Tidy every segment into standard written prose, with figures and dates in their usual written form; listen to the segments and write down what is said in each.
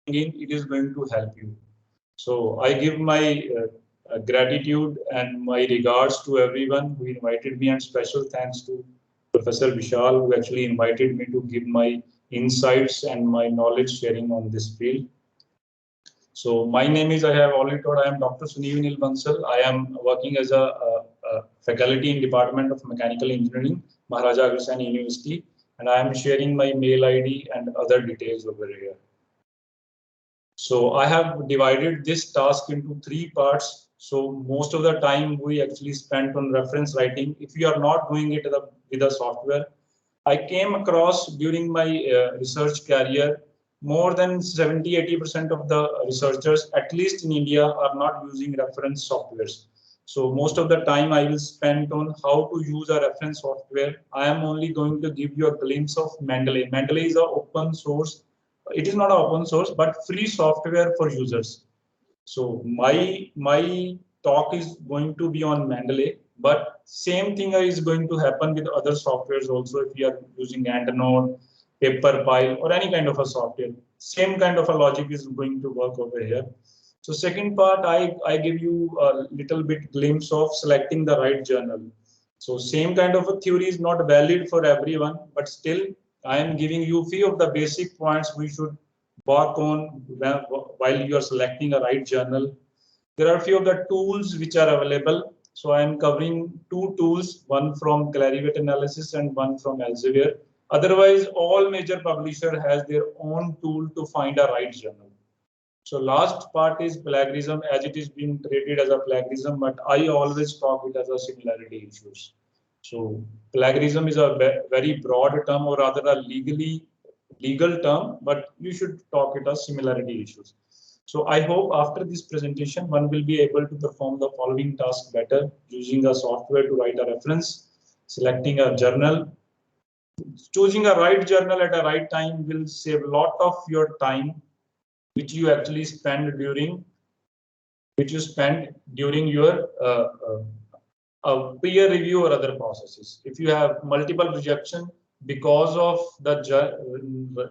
in, it is going to help you. So I give my gratitude and my regards to everyone who invited me, and special thanks to Professor Vishal, who actually invited me to give my insights and my knowledge sharing on this field. So my name is, I have already told, I am Dr. Sunil Nil Bansal. I am working as a faculty in Department of Mechanical Engineering, Maharaja Aghasan University, and I am sharing my mail ID and other details over here. So I have divided this task into 3 parts. So most of the time we actually spent on reference writing. If you are not doing it with the software, I came across during my research career, more than 70–80% of the researchers, at least in India, are not using reference softwares. So most of the time I will spend on how to use a reference software. I am only going to give you a glimpse of Mendeley. Mendeley is an open source. It is not open source, but free software for users. So my talk is going to be on Mendeley, but same thing is going to happen with other softwares also. If you are using Android, Paperpile, or any kind of a software, same kind of a logic is going to work over here. So second part, I give you a little bit glimpse of selecting the right journal. So same kind of a theory is not valid for everyone, but still I am giving you few of the basic points we should work on while you are selecting a right journal. There are a few of the tools which are available. So I am covering 2 tools, one from Clarivate Analysis and one from Elsevier. Otherwise, all major publisher has their own tool to find a right journal. So last part is plagiarism, as it is being treated as a plagiarism, but I always talk it as a similarity issues. So plagiarism is a very broad term, or rather a legal term, but you should talk it as similarity issues. So I hope after this presentation, one will be able to perform the following task better, using a software to write a reference, selecting a journal. Choosing a right journal at a right time will save a lot of your time, which you actually spend during your peer review or other processes. If you have multiple rejection because of the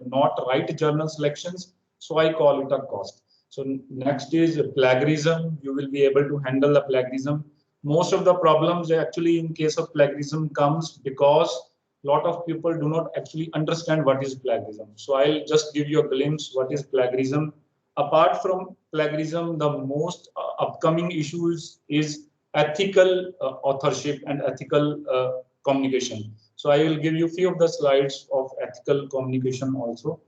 not right journal selections, so I call it a cost. So next is plagiarism. You will be able to handle the plagiarism. Most of the problems actually in case of plagiarism comes because a lot of people do not actually understand what is plagiarism. So I'll just give you a glimpse what is plagiarism. Apart from plagiarism, the most upcoming issues is ethical authorship and ethical communication. So I will give you a few of the slides of ethical communication also.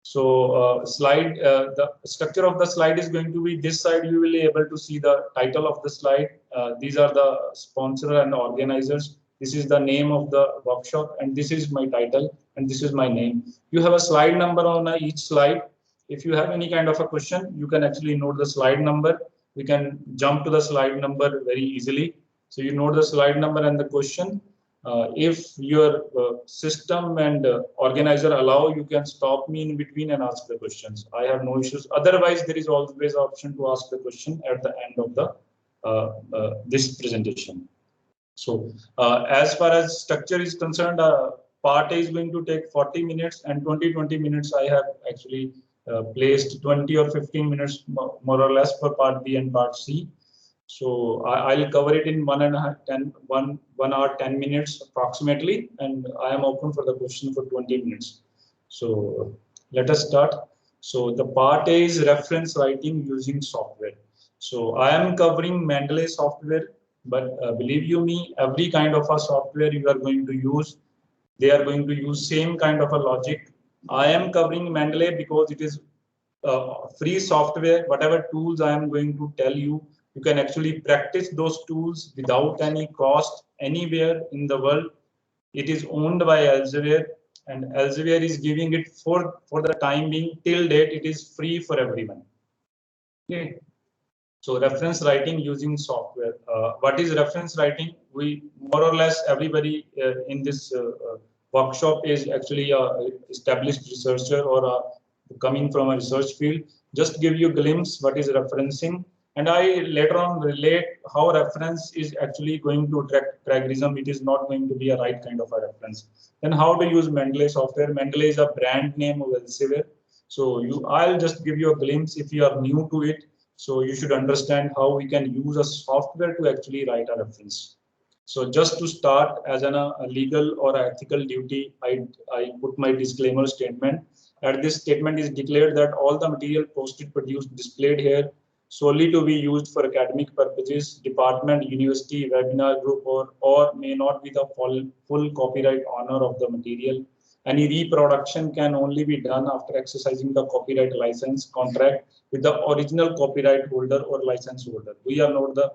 So the structure of the slide is going to be this side. You will be able to see the title of the slide. These are the sponsor and organizers. This is the name of the workshop, and this is my title, and this is my name. You have a slide number on each slide. If you have any kind of a question, you can actually note the slide number. We can jump to the slide number very easily. So you note the slide number and the question. If your system and organizer allow, you can stop me in between and ask the questions. I have no issues. Otherwise, there is always option to ask the question at the end of the this presentation. So as far as structure is concerned, part A is going to take 40 minutes, and 20 minutes I have actually placed 20 or 15 minutes more or less for part B and part C. So I'll cover it in 1 hour 10 minutes approximately, and I am open for the question for 20 minutes. So let us start. So the part A is reference writing using software. So I am covering Mendeley software, but believe you me, every kind of a software you are going to use, they are going to use same kind of a logic. I am covering Mendeley because it is free software. Whatever tools I am going to tell you, you can actually practice those tools without any cost anywhere in the world. It is owned by Elsevier, and Elsevier is giving it for the time being. Till date, it is free for everyone. Okay. So reference writing using software. What is reference writing? We more or less everybody in this workshop is actually a established researcher or coming from a research field. Just give you a glimpse what is referencing, and I later on relate how reference is actually going to attract plagiarism. It is not going to be a right kind of a reference. Then how to use Mendeley software. Mendeley is a brand name of Elsevier. So I'll just give you a glimpse if you are new to it. So you should understand how we can use a software to actually write a reference. So just to start, as a legal or ethical duty, I put my disclaimer statement. And this statement is declared that all the material posted, produced, displayed here solely to be used for academic purposes, department, university, webinar group, or may not be the full copyright owner of the material. Any reproduction can only be done after exercising the copyright license contract with the original copyright holder or license holder. We are not the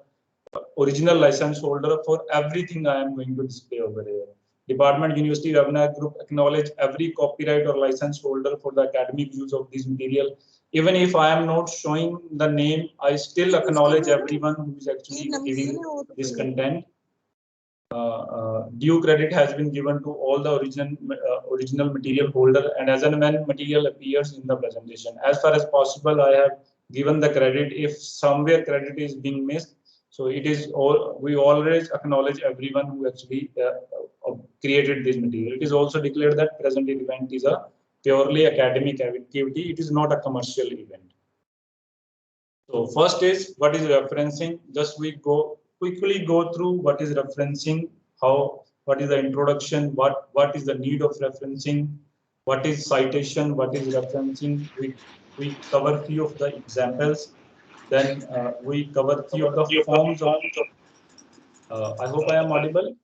original license holder for everything I am going to display over here. Department, university, webinar group acknowledge every copyright or license holder for the academic use of this material. Even if I am not showing the name, I still acknowledge everyone who is actually giving this content. Due credit has been given to all the original material holder, and as and when material appears in the presentation, as far as possible, I have given the credit. If somewhere credit is being missed, so it is all, we always acknowledge everyone who actually created this material. It is also declared that present event is a purely academic activity. It is not a commercial event. So first is what is referencing. Just we quickly go through what is referencing, what is the introduction, what is the need of referencing, what is citation, what is referencing. We cover few of the examples. Then we cover few of the forms of. I hope I am audible.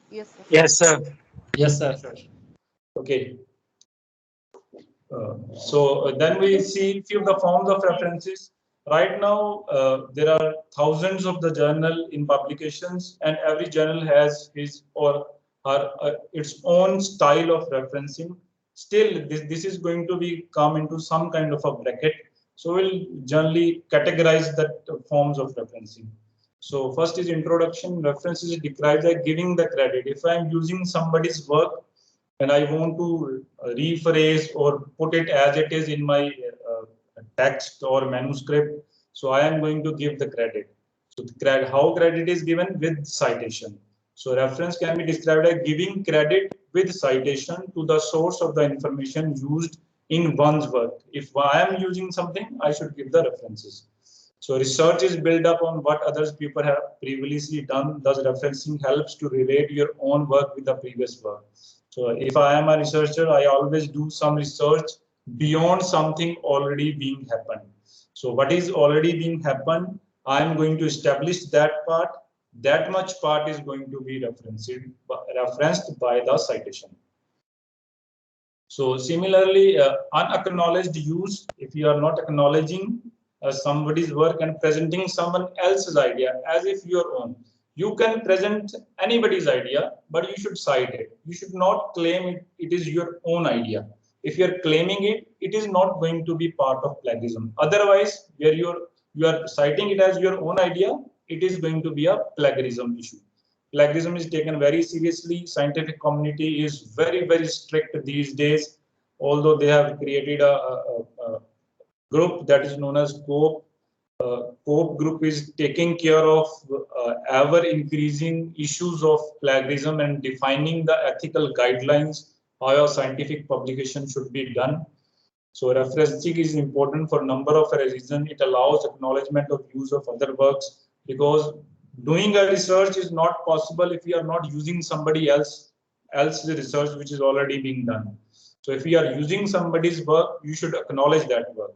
Yes, sir. Yes, sir. Yes, sir. Okay. Then we see few of the forms of references. Right now, there are thousands of the journal in publications, and every journal has his or her its own style of referencing. Still, this is going to be come into some kind of a bracket. So we'll generally categorize the forms of referencing. So first is introduction. Reference is described by giving the credit. If I'm using somebody's work and I want to rephrase or put it as it is in my text or manuscript, so I am going to give the credit. So how credit is given? With citation. So reference can be described as giving credit with citation to the source of the information used in one's work. If I am using something, I should give the references. So research is built up on what others people have previously done. Thus referencing helps to relate your own work with the previous work. So if I am a researcher, I always do some research beyond something already being happened. So what is already being happened, I am going to establish that part. That much part is going to be referenced by the citation. So similarly, unacknowledged use, if you are not acknowledging somebody's work and presenting someone else's idea as if your own. You can present anybody's idea, but you should cite it. You should not claim it is your own idea. If you're claiming it, it is not going to be part of plagiarism. Otherwise, where you are citing it as your own idea, it is going to be a plagiarism issue. Plagiarism is taken very seriously. Scientific community is very, very strict these days, although they have created a group that is known as COPE. COPE group is taking care of ever increasing issues of plagiarism and defining the ethical guidelines how a scientific publication should be done. So referencing is important for a number of reasons. It allows acknowledgement of use of other works, because doing a research is not possible if we are not using somebody else's research which is already being done. So if we are using somebody's work, you should acknowledge that work.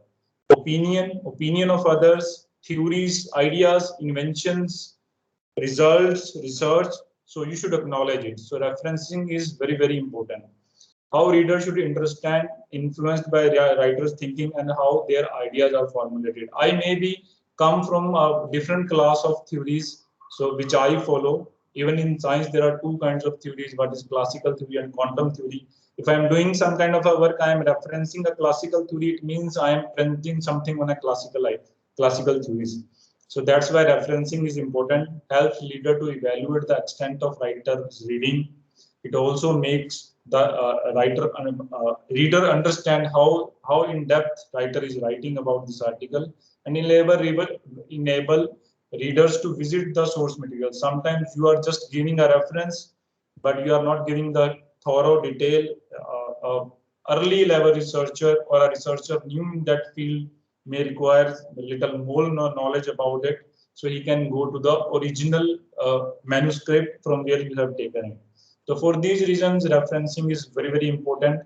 Opinion of others, theories, ideas, inventions, results, research. So you should acknowledge it. So referencing is very, very important. How readers should understand, influenced by writers' thinking and how their ideas are formulated. I maybe come from a different class of theories, so which I follow. Even in science, there are two kinds of theories: what is classical theory and quantum theory. If I am doing some kind of a work, I am referencing a classical theory. It means I am presenting something on a classical theories. So that's why referencing is important. Helps reader to evaluate the extent of writer's reading. It also makes the reader understand how in depth writer is writing about this article, and enable readers to visit the source material. Sometimes you are just giving a reference, but you are not giving the thorough detail early level researcher or a researcher new in that field may require a little more knowledge about it. So he can go to the original manuscript from where you have taken it. So for these reasons, referencing is very, very important.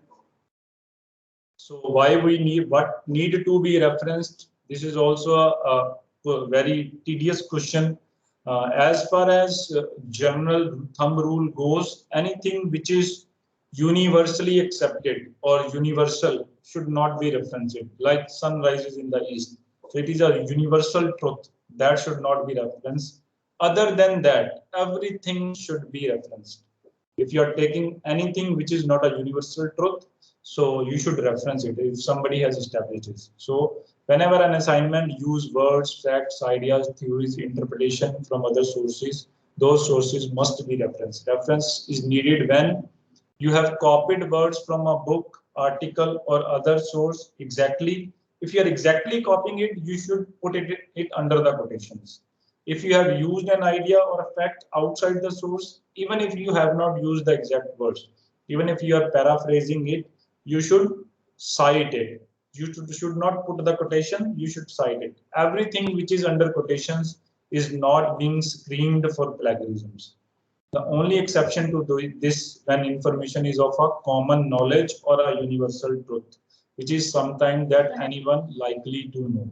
So why we need, what need to be referenced? This is also a very tedious question. As far as general thumb rule goes, anything which is universally accepted or universal should not be referenced, like sun rises in the east. So it is a universal truth that should not be referenced. Other than that, everything should be referenced. If you are taking anything which is not a universal truth, so you should reference it if somebody has established it. So whenever an assignment use words, facts, ideas, theories, interpretation from other sources, those sources must be referenced. Reference is needed when you have copied words from a book, article, or other source exactly. If you are exactly copying it, you should put it under the quotations. If you have used an idea or a fact outside the source, even if you have not used the exact words, even if you are paraphrasing it, you should cite it. You should not put the quotation, you should cite it. Everything which is under quotations is not being screened for plagiarisms. The only exception to do this when information is of a common knowledge or a universal truth, which is something that anyone likely to know.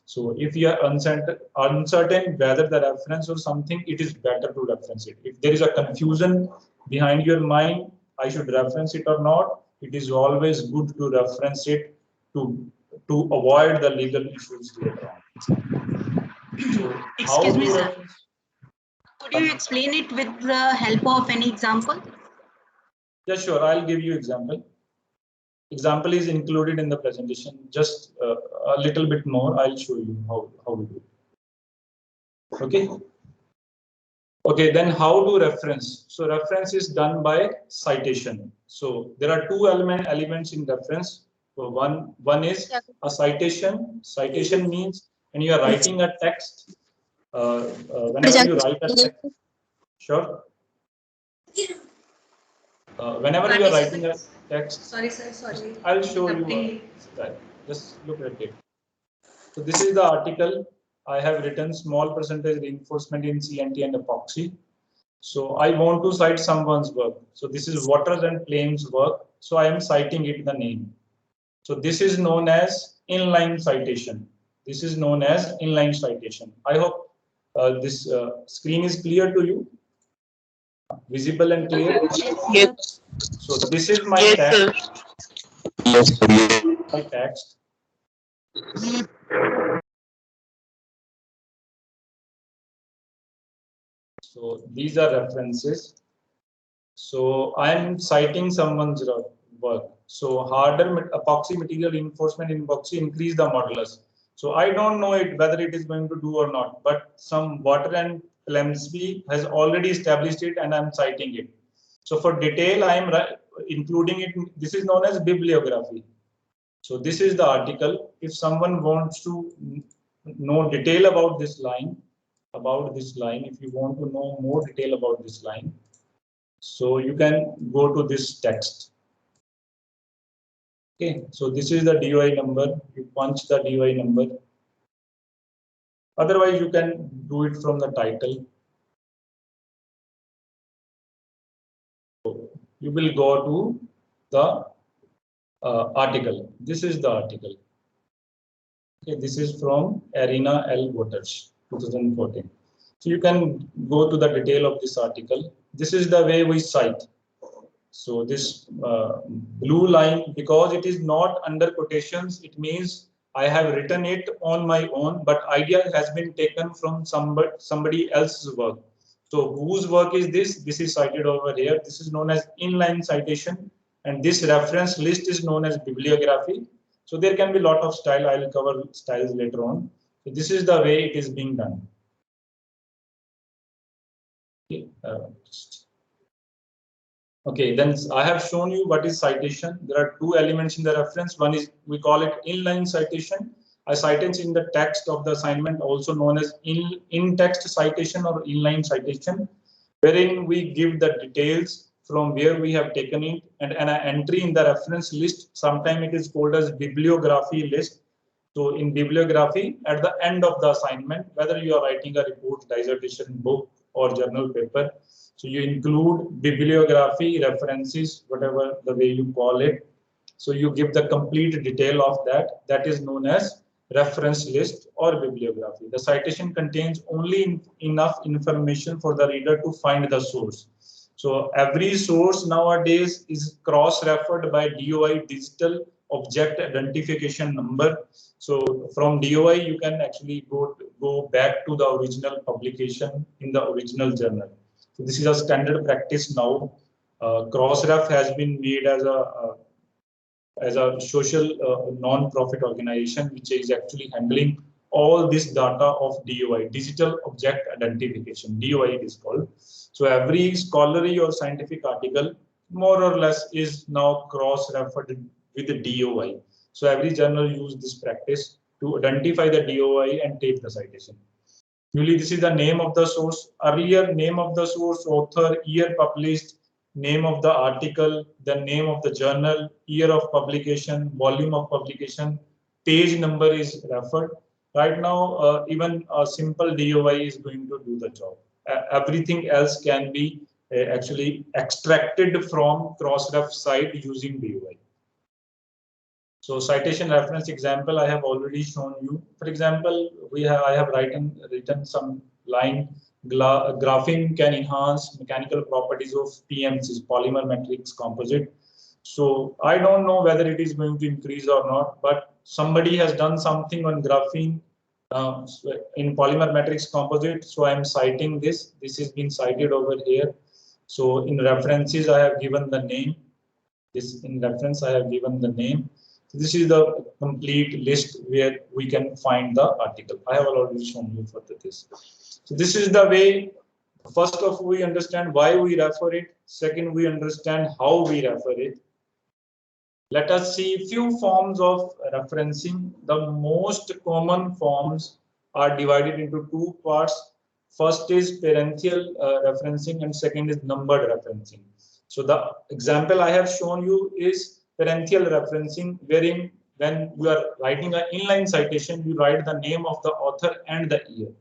So if you are uncertain whether the reference or something, it is better to reference it. If there is a confusion behind your mind, I should reference it or not, it is always good to reference it to avoid the legal issues later on. So excuse me, sir. Could you explain it with the help of any example? Yeah, sure. I'll give you example. Example is included in the presentation. Just a little bit more. I'll show you how we do it. Okay. Okay. Then how to reference? So reference is done by citation. So there are two elements in reference. So one is a citation. Citation means when you are writing a text. Whenever you write a text, sure. Whenever you are writing a text, sorry sir, sorry. I'll show you. Just look at it. So this is the article. I have written small percentage reinforcement in CNT and epoxy. So I want to cite someone's work. So this is Waters and Flames work. So I am citing it the name. So this is known as inline citation. This is known as inline citation. I hope this screen is clear to you. Visible and clear? Yes. So this is my text. Yes. My text. So these are references. So I am citing someone's work. So harder epoxy material reinforcement in epoxy increase the modulus. So I don't know whether it is going to do or not, but some Water and Flemsby has already established it, and I'm citing it. So for detail, I am including it. This is known as bibliography. So this is the article. If someone wants to know detail about this line, if you want to know more detail about this line, so you can go to this text. Okay, so this is the DOI number. You punch the DOI number. Otherwise, you can do it from the title. So you will go to the article. This is the article. Okay, this is from Arena L. Waters, 2014. So you can go to the detail of this article. This is the way we cite. So this blue line, because it is not under quotations, it means I have written it on my own, but idea has been taken from somebody else's work. So whose work is this? This is cited over here. This is known as inline citation, and this reference list is known as bibliography. So there can be a lot of style. I will cover styles later on. So this is the way it is being done. Okay, okay, then I have shown you what is citation. There are two elements in the reference. One is, we call it inline citation. A citation in the text of the assignment, also known as in-text citation or inline citation, wherein we give the details from where we have taken it, and an entry in the reference list. Sometimes it is called as bibliography list. So in bibliography, at the end of the assignment, whether you are writing a report, dissertation, book, or journal paper, so you include bibliography, references, whatever the way you call it. So you give the complete detail of that. That is known as reference list or bibliography. The citation contains only enough information for the reader to find the source. So every source nowadays is cross-referred by DOI, Digital Object Identification Number. So from DOI, you can actually go back to the original publication in the original journal. So this is a standard practice now. Crossref has been made as a social non-profit organization, which is actually handling all this data of DOI, Digital Object Identification. DOI it is called. So every scholarly or scientific article, more or less, is now cross-referred with the DOI. So every journal uses this practice to identify the DOI and take the citation. Usually, this is the name of the source. Earlier, name of the source, author, year published, name of the article, the name of the journal, year of publication, volume of publication, page number is referred. Right now, even a simple DOI is going to do the job. Everything else can be actually extracted from Crossref site using DOI. So citation reference example I have already shown you. For example, I have written some line. Graphene can enhance mechanical properties of PMCs, polymer matrix composite. So I don't know whether it is going to increase or not, but somebody has done something on graphene in polymer matrix composite. So I am citing this. This is being cited over here. So in references, I have given the name. In reference, I have given the name. So this is the complete list where we can find the article. I have already shown you for this. So this is the way. First of all, we understand why we refer it. Second, we understand how we refer it. Let us see a few forms of referencing. The most common forms are divided into two parts. First is parenthetical referencing and second is numbered referencing. So the example I have shown you is parenthetical referencing, wherein when you are writing an inline citation, you write the name of the author and the year.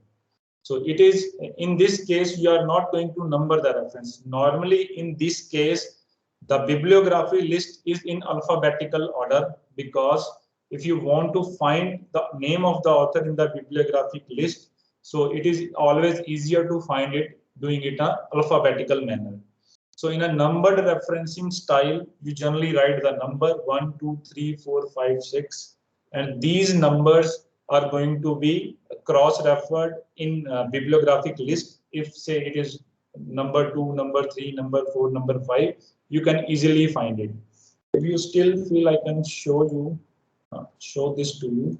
So it is, in this case, you are not going to number the reference. Normally, in this case, the bibliography list is in alphabetical order, because if you want to find the name of the author in the bibliographic list, so it is always easier to find it doing it in an alphabetical manner. So in a numbered referencing style, you generally write the number 1, 2, 3, 4, 5, 6, and these numbers are going to be cross-referred in bibliographic list. If say it is number 2, number 3, number 4, number 5, you can easily find it. If you still feel, I can show this to you.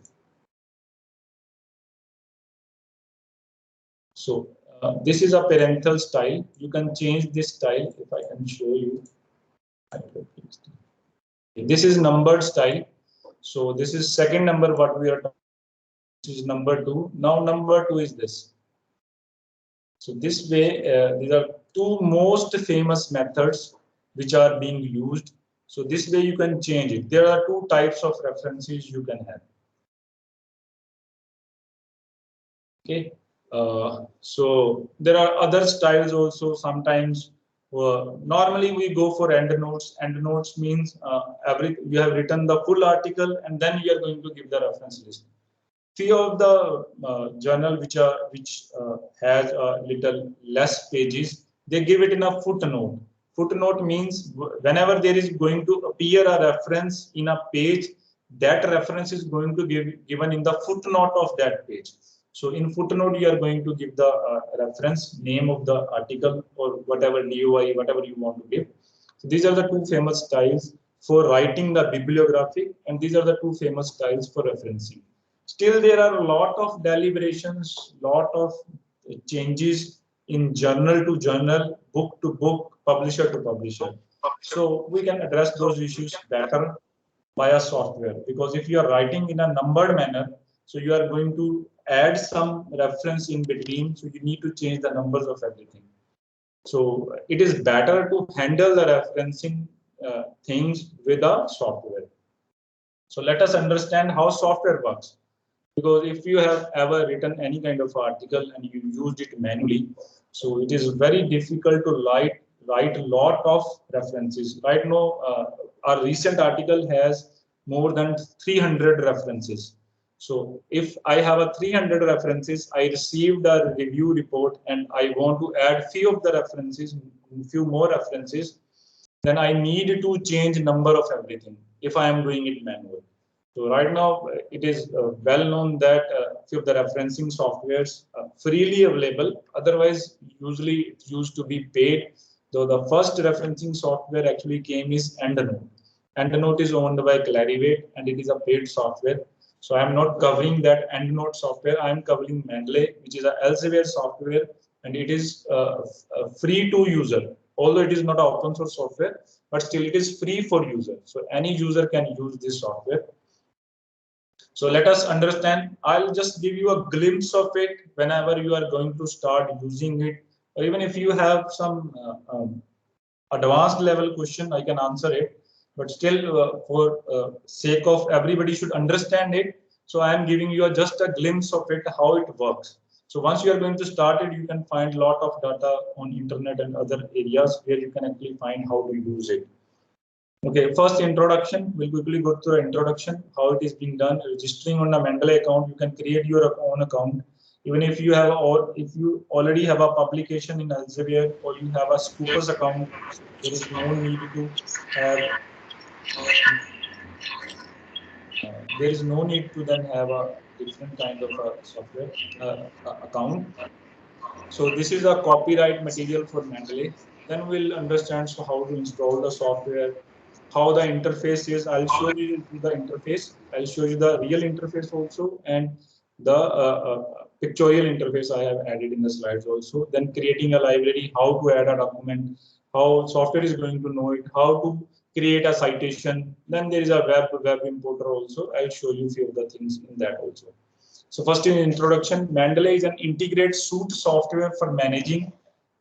So this is a parenthetical style. You can change this style if I can show you. This is numbered style. So this is second number what we are talking. This is number 2. Now number 2 is this. So this way, these are two most famous methods which are being used. So this way you can change it. There are two types of references you can have. Okay. So there are other styles also. Sometimes normally we go for endnotes. Endnotes means you have written the full article and then you are going to give the reference list. Few of the journal which has a little less pages, they give it in a footnote. Footnote means whenever there is going to appear a reference in a page, that reference is going to be given in the footnote of that page. So in footnote, you are going to give the reference, name of the article, or whatever DOI, whatever you want to give. So these are the two famous styles for writing the bibliographic, and these are the two famous styles for referencing. Still, there are a lot of deliberations, lot of changes in journal to journal, book to book, publisher to publisher. So we can address those issues better via software, because if you are writing in a numbered manner, so you are going to add some reference in between, so you need to change the numbers of everything. So it is better to handle the referencing things with a software. So let us understand how software works. Because if you have ever written any kind of article and you used it manually, so it is very difficult to write a lot of references. Right now, our recent article has more than 300 references. So if I have a 300 references, I received a review report and I want to add few of the references, few more references, then I need to change number of everything if I am doing it manually. So right now, it is well known that few of the referencing softwares are freely available. Otherwise, usually it used to be paid. Though the first referencing software actually came is EndNote. EndNote is owned by Clarivate and it is a paid software. So I am not covering that EndNote software. I am covering Mendeley, which is a Elsevier software, and it is free to user. Although it is not an open source software, but still it is free for user. So any user can use this software. So let us understand. I'll just give you a glimpse of it whenever you are going to start using it. Or even if you have some advanced level question, I can answer it. But still, for sake of everybody should understand it. So I am giving you just a glimpse of it, how it works. So once you are going to start it, you can find a lot of data on internet and other areas where you can actually find how to use it. Okay, first introduction. We'll quickly go through the introduction, how it is being done. Registering on a Mendeley account, you can create your own account. Even if you have, or if you already have a publication in Elsevier or you have a Scopus account, there is no need to have. There is no need to then have a different kind of a software account. So this is a copyright material for Mendeley. Then we'll understand how to install the software, how the interface is. I'll show you the interface. I'll show you the real interface also, and the pictorial interface I have added in the slides also. Then creating a library, how to add a document, how software is going to know it, how to create a citation. Then there is a web importer also. I'll show you a few of the things in that also. So first in introduction, Mendeley is an integrated suite software for managing.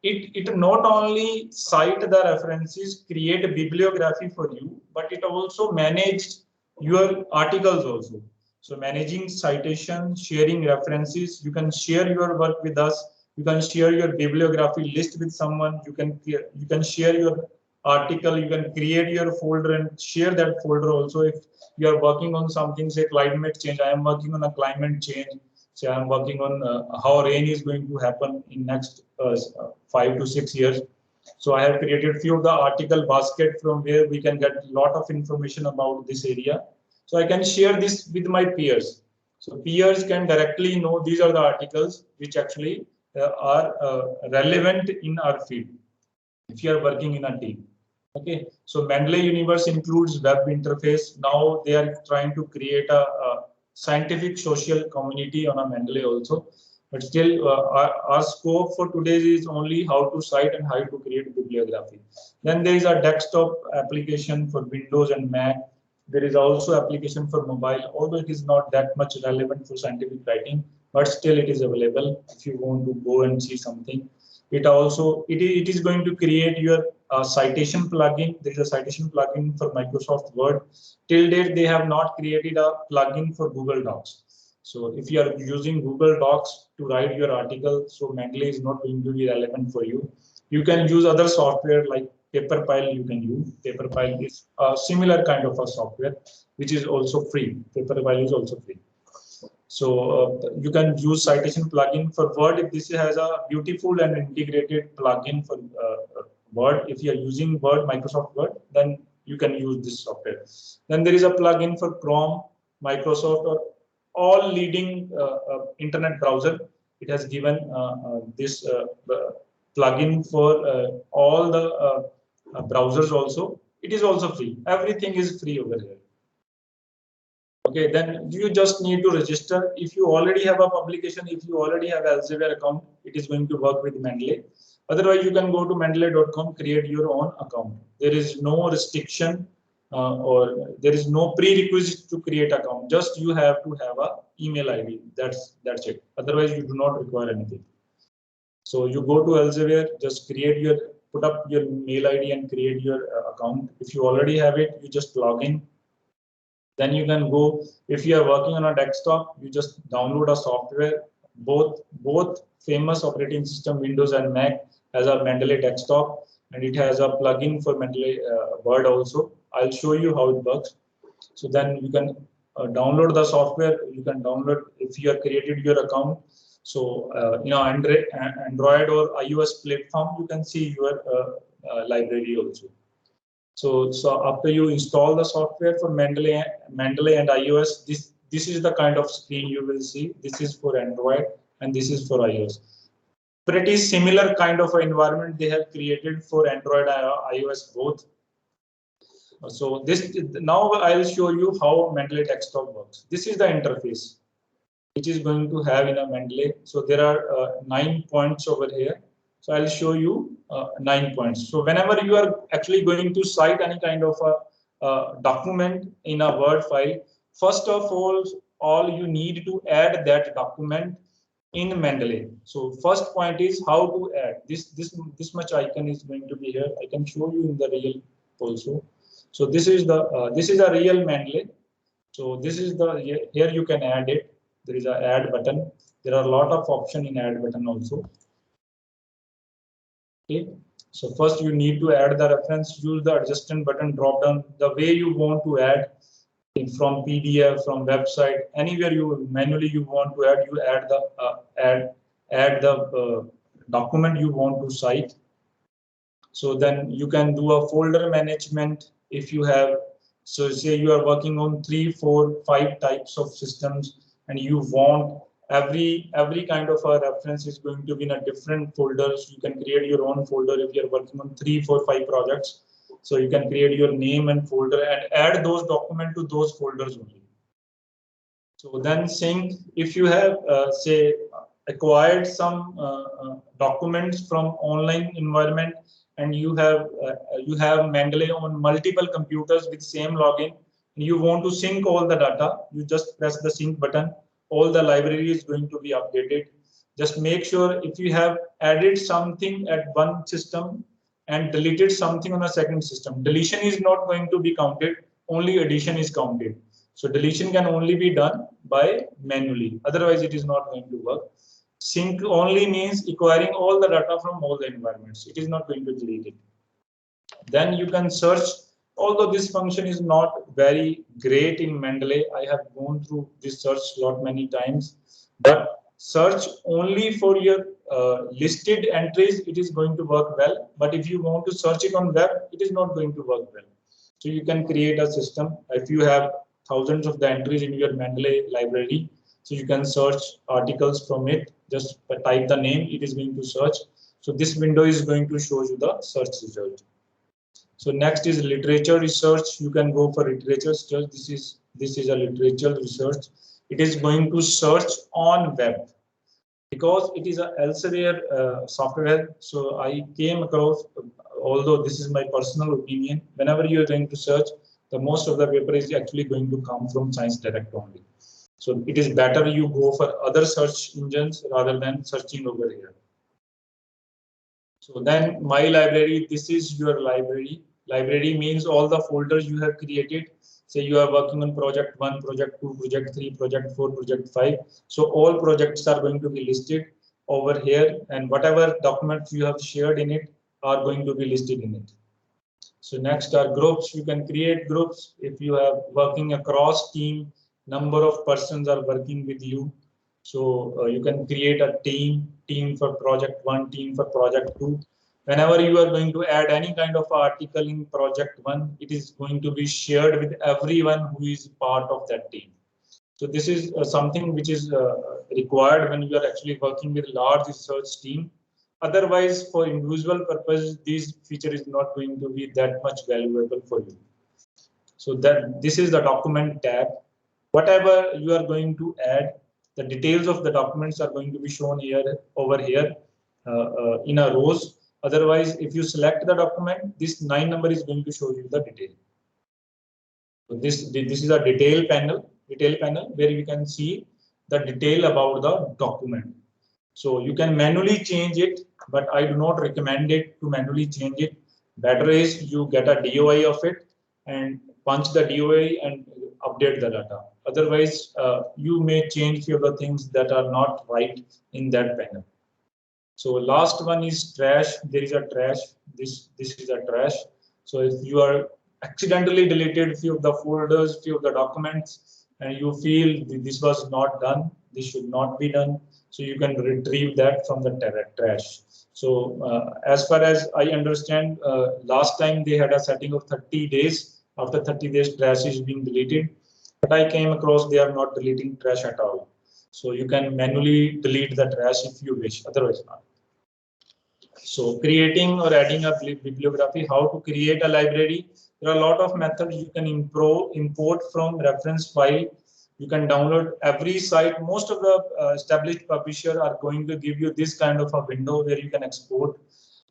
It not only cite the references, create a bibliography for you, but it also managed your articles also. So managing citations, sharing references, you can share your work with us. You can share your bibliography list with someone. You can share your article. You can create your folder and share that folder also. If you are working on something, say climate change, I am working on a climate change. Say I'm working on how rain is going to happen in next 5 to 6 years. So I have created few of the article basket from where we can get a lot of information about this area. So I can share this with my peers. So peers can directly know these are the articles which actually are relevant in our field if you are working in a team. Okay, so Mendeley Universe includes web interface. Now they are trying to create a scientific social community on a Mendeley also. But still, our scope for today is only how to cite and how to create bibliography. Then there is a desktop application for Windows and Mac. There is also application for mobile, although it is not that much relevant for scientific writing, but still it is available if you want to go and see something. It is going to create your citation plugin. There is a citation plugin for Microsoft Word. Till date, they have not created a plugin for Google Docs. So if you are using Google Docs to write your article, so Mendeley is not going to be relevant for you. You can use other software like Paperpile. You can use Paperpile is a similar kind of a software, which is also free. Paperpile is also free. So you can use citation plugin for Word. This has a beautiful and integrated plugin for Word. If you are using Word, Microsoft Word, then you can use this software. Then there is a plugin for Chrome, Microsoft, or all leading internet browser. It has given this plugin for all the browsers also. It is also free. Everything is free over here. Okay, then you just need to register. If you already have a publication, if you already have Elsevier account, it is going to work with Mendeley. Otherwise, you can go to mendeley.com, create your own account. There is no restriction or there is no prerequisite to create account. Just you have to have a email ID. That's it. Otherwise, you do not require anything. So you go to Elsevier, just put up your mail ID and create your account. If you already have it, you just log in. Then you can go, if you are working on a desktop, you just download a software. Both famous operating system, Windows and Mac, has a Mendeley desktop, and it has a plugin for Mendeley Word also. I'll show you how it works. So then you can download the software. You can download if you have created your account. So Android or iOS platform, you can see your library also. So after you install the software for Mendeley and iOS, this is the kind of screen you will see. This is for Android and this is for iOS. Pretty similar kind of environment they have created for Android and iOS both. So now I'll show you how Mendeley desktop works. This is the interface which is going to have in a Mendeley. So there are 9 points over here. So I'll show you 9 points. So whenever you are actually going to cite any kind of a document in a Word file, first of all you need to add that document in Mendeley. So first point is how to add this much icon is going to be here. I can show you in the real also. So this is a real Mendeley. So this is here you can add it. There is a add button. There are a lot of options in add button also. Okay. So first you need to add the reference. Use the adjustment button drop down. The way you want to add it from PDF, from website, anywhere you manually you want to add, you add the document you want to cite. So then you can do a folder management if you have. So say you are working on 3, 4, 5 types of systems, and you want every kind of a reference is going to be in a different folders. You can create your own folder if you are working on 3, 4, 5 projects. So you can create your name and folder and add those documents to those folders only. So then sync, if you have say acquired some documents from online environment, and you have Mendeley on multiple computers with same login, and you want to sync all the data, you just press the sync button. All the library is going to be updated. Just make sure if you have added something at one system and deleted something on a second system, deletion is not going to be counted, only addition is counted. So deletion can only be done by manually, otherwise it is not going to work. Sync only means acquiring all the data from all the environments. It is not going to delete it. Then you can search, although this function is not very great in Mendeley. I have gone through this search lot many times, but search only for your listed entries, it is going to work well. But if you want to search it on web, it is not going to work well. So you can create a system. If you have thousands of the entries in your Mendeley library, so you can search articles from it. Just type the name, it is going to search. So this window is going to show you the search result. So next is literature research. You can go for literature search. This is a literature research. It is going to search on web because it is a Elsevier software. So I came across, although this is my personal opinion, whenever you are going to search, the most of the paper is actually going to come from Science Direct only. So it is better you go for other search engines rather than searching over here. So then my library, this is your library. Library means all the folders you have created. Say you are working on project 1, project 2, project 3, project 4, project 5. So all projects are going to be listed over here, and whatever documents you have shared in it are going to be listed in it. So next are groups. You can create groups if you are working across team, number of persons are working with you. So you can create a team for project 1, team for project 2. Whenever you are going to add any kind of article in project 1, it is going to be shared with everyone who is part of that team. So this is something which is required when you are actually working with large research team. Otherwise, for individual purpose, this feature is not going to be that much valuable for you. So that this is the document tab. Whatever you are going to add, the details of the documents are going to be shown here over here in a rows. Otherwise, if you select the document, this 9 number is going to show you the detail. So this is a detail panel where you can see the detail about the document. So you can manually change it, but I do not recommend it to manually change it. Better is you get a DOI of it and punch the DOI and update the data. Otherwise, you may change few of the things that are not right in that panel. So last one is trash. There is a trash. This is a trash. So if you are accidentally deleted few of the folders, few of the documents, and you feel this was not done, this should not be done, so you can retrieve that from the trash. So as far as I understand, last time they had a setting of 30 days. After 30 days, trash is being deleted. But I came across they are not deleting trash at all. So you can manually delete the trash if you wish, otherwise not. So creating or adding a bibliography, how to create a library. There are a lot of methods you can import from reference file. You can download every site. Most of the established publishers are going to give you this kind of a window where you can export.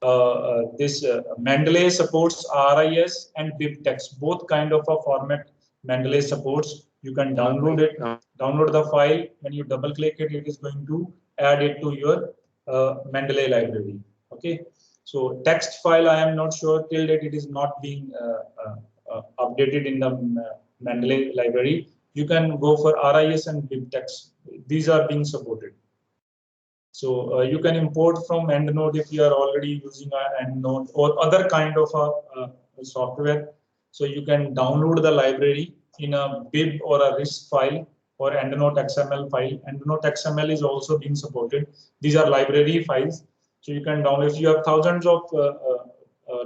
Mendeley supports RIS and BibTeX, both kind of a format Mendeley supports. You can download it, download the file. When you double click it, it is going to add it to your Mendeley library. Okay, so text file I am not sure till date it is not being updated in the Mendeley library. You can go for RIS and BibTeX. These are being supported. So you can import from EndNote if you are already using EndNote or other kind of a software. So you can download the library in a bib or a RIS file or EndNote XML file. EndNote XML is also being supported. These are library files. So you can download. If you have thousands of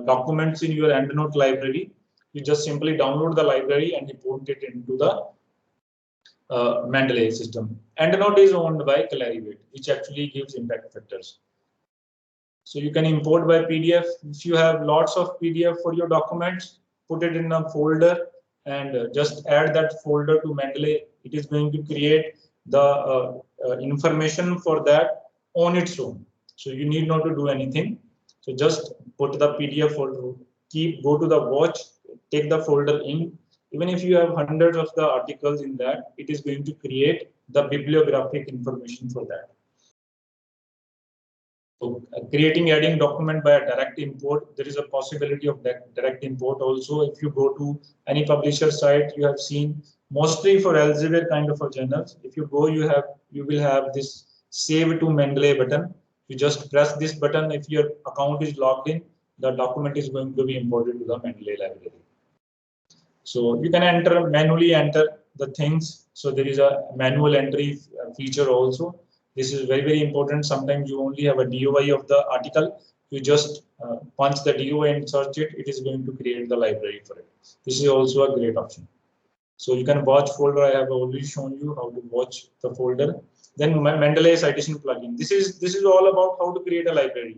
documents in your EndNote library, you just simply download the library and import it into the Mendeley system. EndNote is owned by Clarivate, which actually gives impact factors. So you can import by PDF. If you have lots of PDF for your documents, put it in a folder and just add that folder to Mendeley. It is going to create the information for that on its own. So you need not to do anything. So just put the PDF folder, go to the watch, take the folder in. Even if you have hundreds of the articles in that, it is going to create the bibliographic information for that. So creating, adding document by a direct import, there is a possibility of direct import also. If you go to any publisher site, you have seen mostly for Elsevier kind of a journals. If you go, you will have this save to Mendeley button. You just press this button. If your account is logged in, the document is going to be imported to the Mendeley library. So you can manually enter the things. So there is a manual entry feature also. This is very, very important. Sometimes you only have a DOI of the article. You just punch the DOI and search it. It is going to create the library for it. This is also a great option. So you can watch folder. I have already shown you how to watch the folder. Then Mendeley citation plugin. This is all about how to create a library.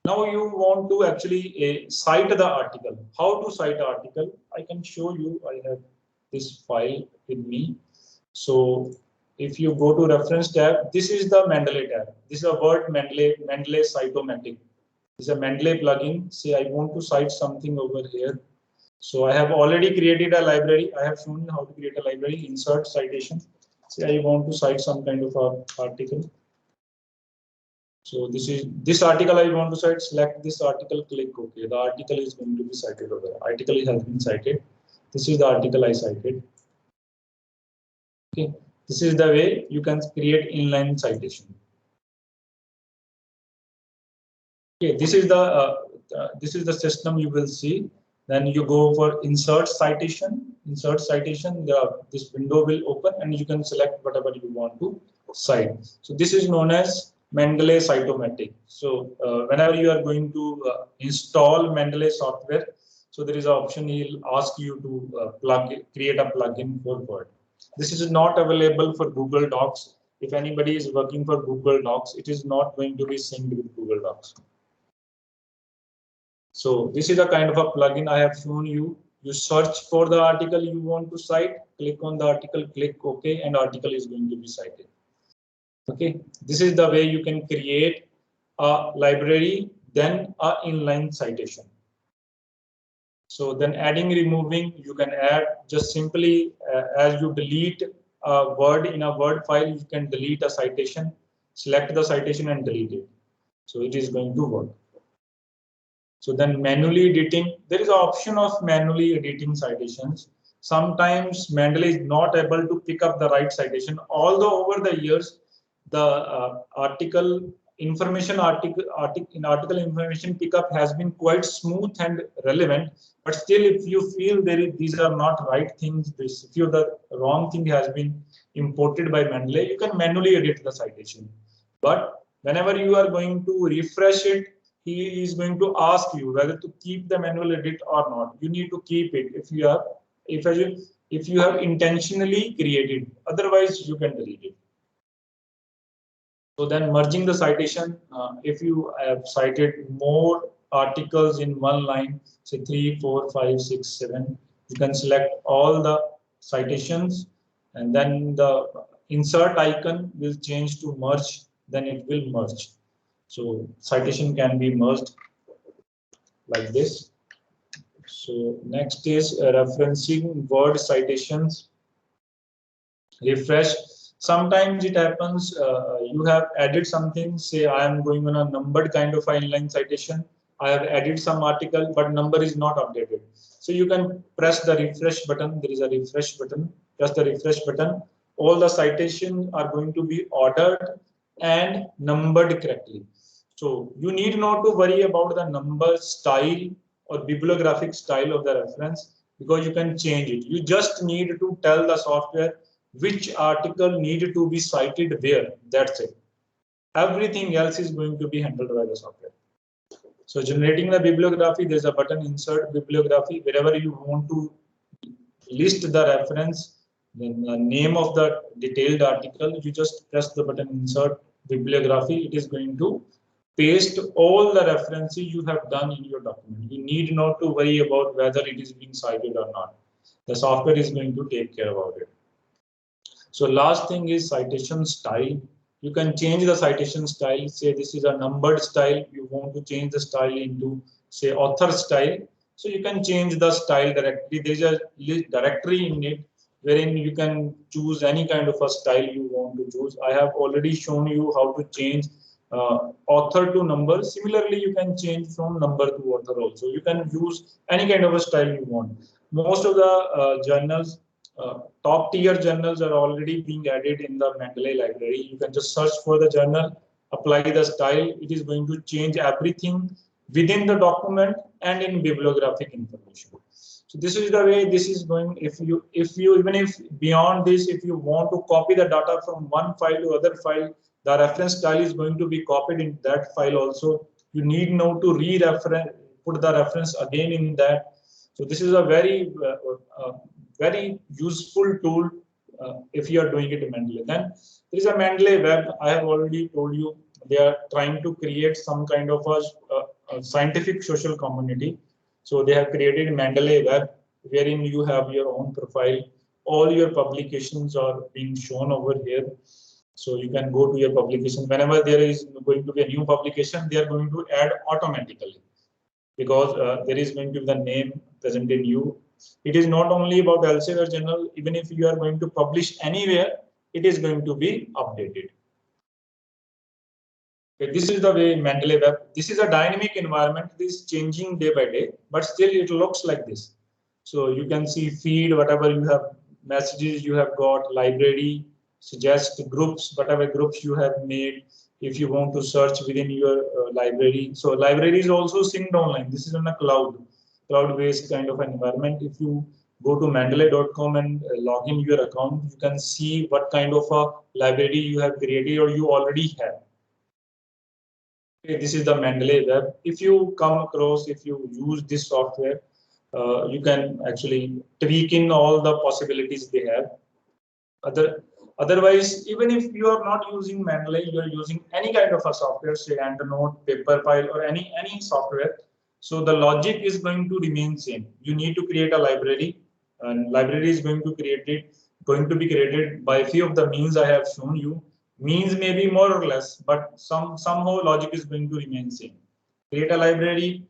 Now you want to actually cite the article. How to cite the article? I can show you. I have this file with me. So if you go to reference tab, this is the Mendeley tab. This is a word Mendeley Citomatic. This is a Mendeley plugin. Say I want to cite something over here. So I have already created a library. I have shown you how to create a library. Insert citation. Say I want to cite some kind of a article. So this article I want to cite. Select this article. Click OK. The article is going to be cited over. Article has been cited. This is the article I cited. Okay. This is the way you can create inline citation. Okay. This is the system you will see. Then you go for insert citation. Insert citation. This window will open and you can select whatever you want to cite. So this is known as Mendeley Citomatic. So whenever you are going to install Mendeley software, so there is an option he'll ask you to create a plugin for Word. This is not available for Google Docs. If anybody is working for Google Docs, it is not going to be synced with Google Docs. So this is a kind of a plugin I have shown you. You search for the article you want to cite, click on the article, click OK, and article is going to be cited. Okay, this is the way you can create a library, then a inline citation. So then adding, removing, you can add just simply as you delete a word in a Word file, you can delete a citation. select the citation and delete it. So it is going to work. So then manually editing, there is an option of manually editing citations. Sometimes Mendeley is not able to pick up the right citation, although over the years, the article information pickup has been quite smooth and relevant. But still, if you feel these are not right things, if you the wrong thing has been imported by Mendeley, you can manually edit the citation. But whenever you are going to refresh it, he is going to ask you whether to keep the manual edit or not. You need to keep it if you have intentionally created. Otherwise, you can delete it. So then merging the citation, if you have cited more articles in one line, say 3, 4, 5, 6, 7, you can select all the citations, and then the insert icon will change to merge, then it will merge. So citation can be merged like this. So next is referencing word citations. Refresh. Sometimes it happens you have added something, say I am going on a numbered kind of inline citation. I have added some article, but number is not updated. So you can press the refresh button. There is a refresh button. Press the refresh button. All the citations are going to be ordered and numbered correctly. So you need not to worry about the number style or bibliographic style of the reference, because you can change it. You just need to tell the software which article needed to be cited where. That's it. Everything else is going to be handled by the software. So generating the bibliography, there's a button insert bibliography. Wherever you want to list the reference, then the name of the detailed article, you just press the button insert bibliography. It is going to paste all the references you have done in your document. You need not to worry about whether it is being cited or not. The software is going to take care about it. So last thing is citation style. You can change the citation style. Say this is a numbered style. You want to change the style into, say, author style. So you can change the style directly. There is a directory in it wherein you can choose any kind of a style you want to choose. I have already shown you how to change author to number. Similarly, you can change from number to author also. You can use any kind of a style you want. Most of the journals, top tier journals, are already being added in the Mendeley library. You can just search for the journal, apply the style. It is going to change everything within the document and in bibliographic information. So this is the way this is going. If you even if beyond this, if you want to copy the data from one file to other file, the reference style is going to be copied in that file also. You need now to re-reference, put the reference again in that. So this is a very very useful tool if you are doing it in Mendeley. Then there is a Mendeley web. I have already told you they are trying to create some kind of a scientific social community. So they have created Mendeley web, wherein you have your own profile. All your publications are being shown over here. So you can go to your publication. Whenever there is going to be a new publication, they are going to add automatically, because there is going to be the name present in you. It is not only about Elsevier journal. Even if you are going to publish anywhere, it is going to be updated. Okay, this is the way Mendeley web. This is a dynamic environment. It is changing day by day, but still it looks like this. So you can see feed, whatever you have, messages you have got, library, suggest groups, whatever groups you have made. If you want to search within your library, so library is also synced online. This is on a cloud-based kind of environment. If you go to mendeley.com and log in your account, you can see what kind of a library you have created or you already have. Okay, this is the Mendeley web. If you come across, if you use this software, you can actually tweak in all the possibilities they have. Otherwise, even if you are not using Mendeley, you are using any kind of a software, say Andronote, Paperfile, or any software. So the logic is going to remain same. You need to create a library, and library is going to be created by a few of the means I have shown you. Means may be more or less, but somehow logic is going to remain same. Create a library,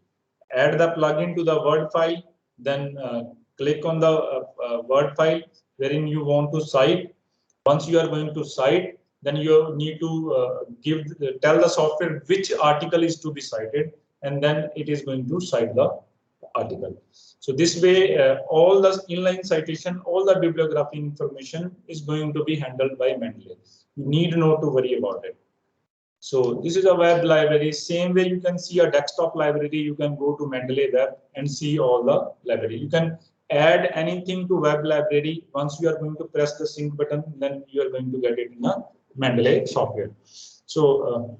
add the plugin to the Word file, then click on the Word file wherein you want to cite. Once you are going to cite, then you need to tell the software which article is to be cited, and then it is going to cite the article. So this way, all the inline citation, all the bibliography information is going to be handled by Mendeley. You need not to worry about it. So this is a web library. Same way you can see a desktop library, you can go to Mendeley Web and see all the library. You can add anything to web library. Once you are going to press the sync button, then you are going to get it in a Mendeley software. So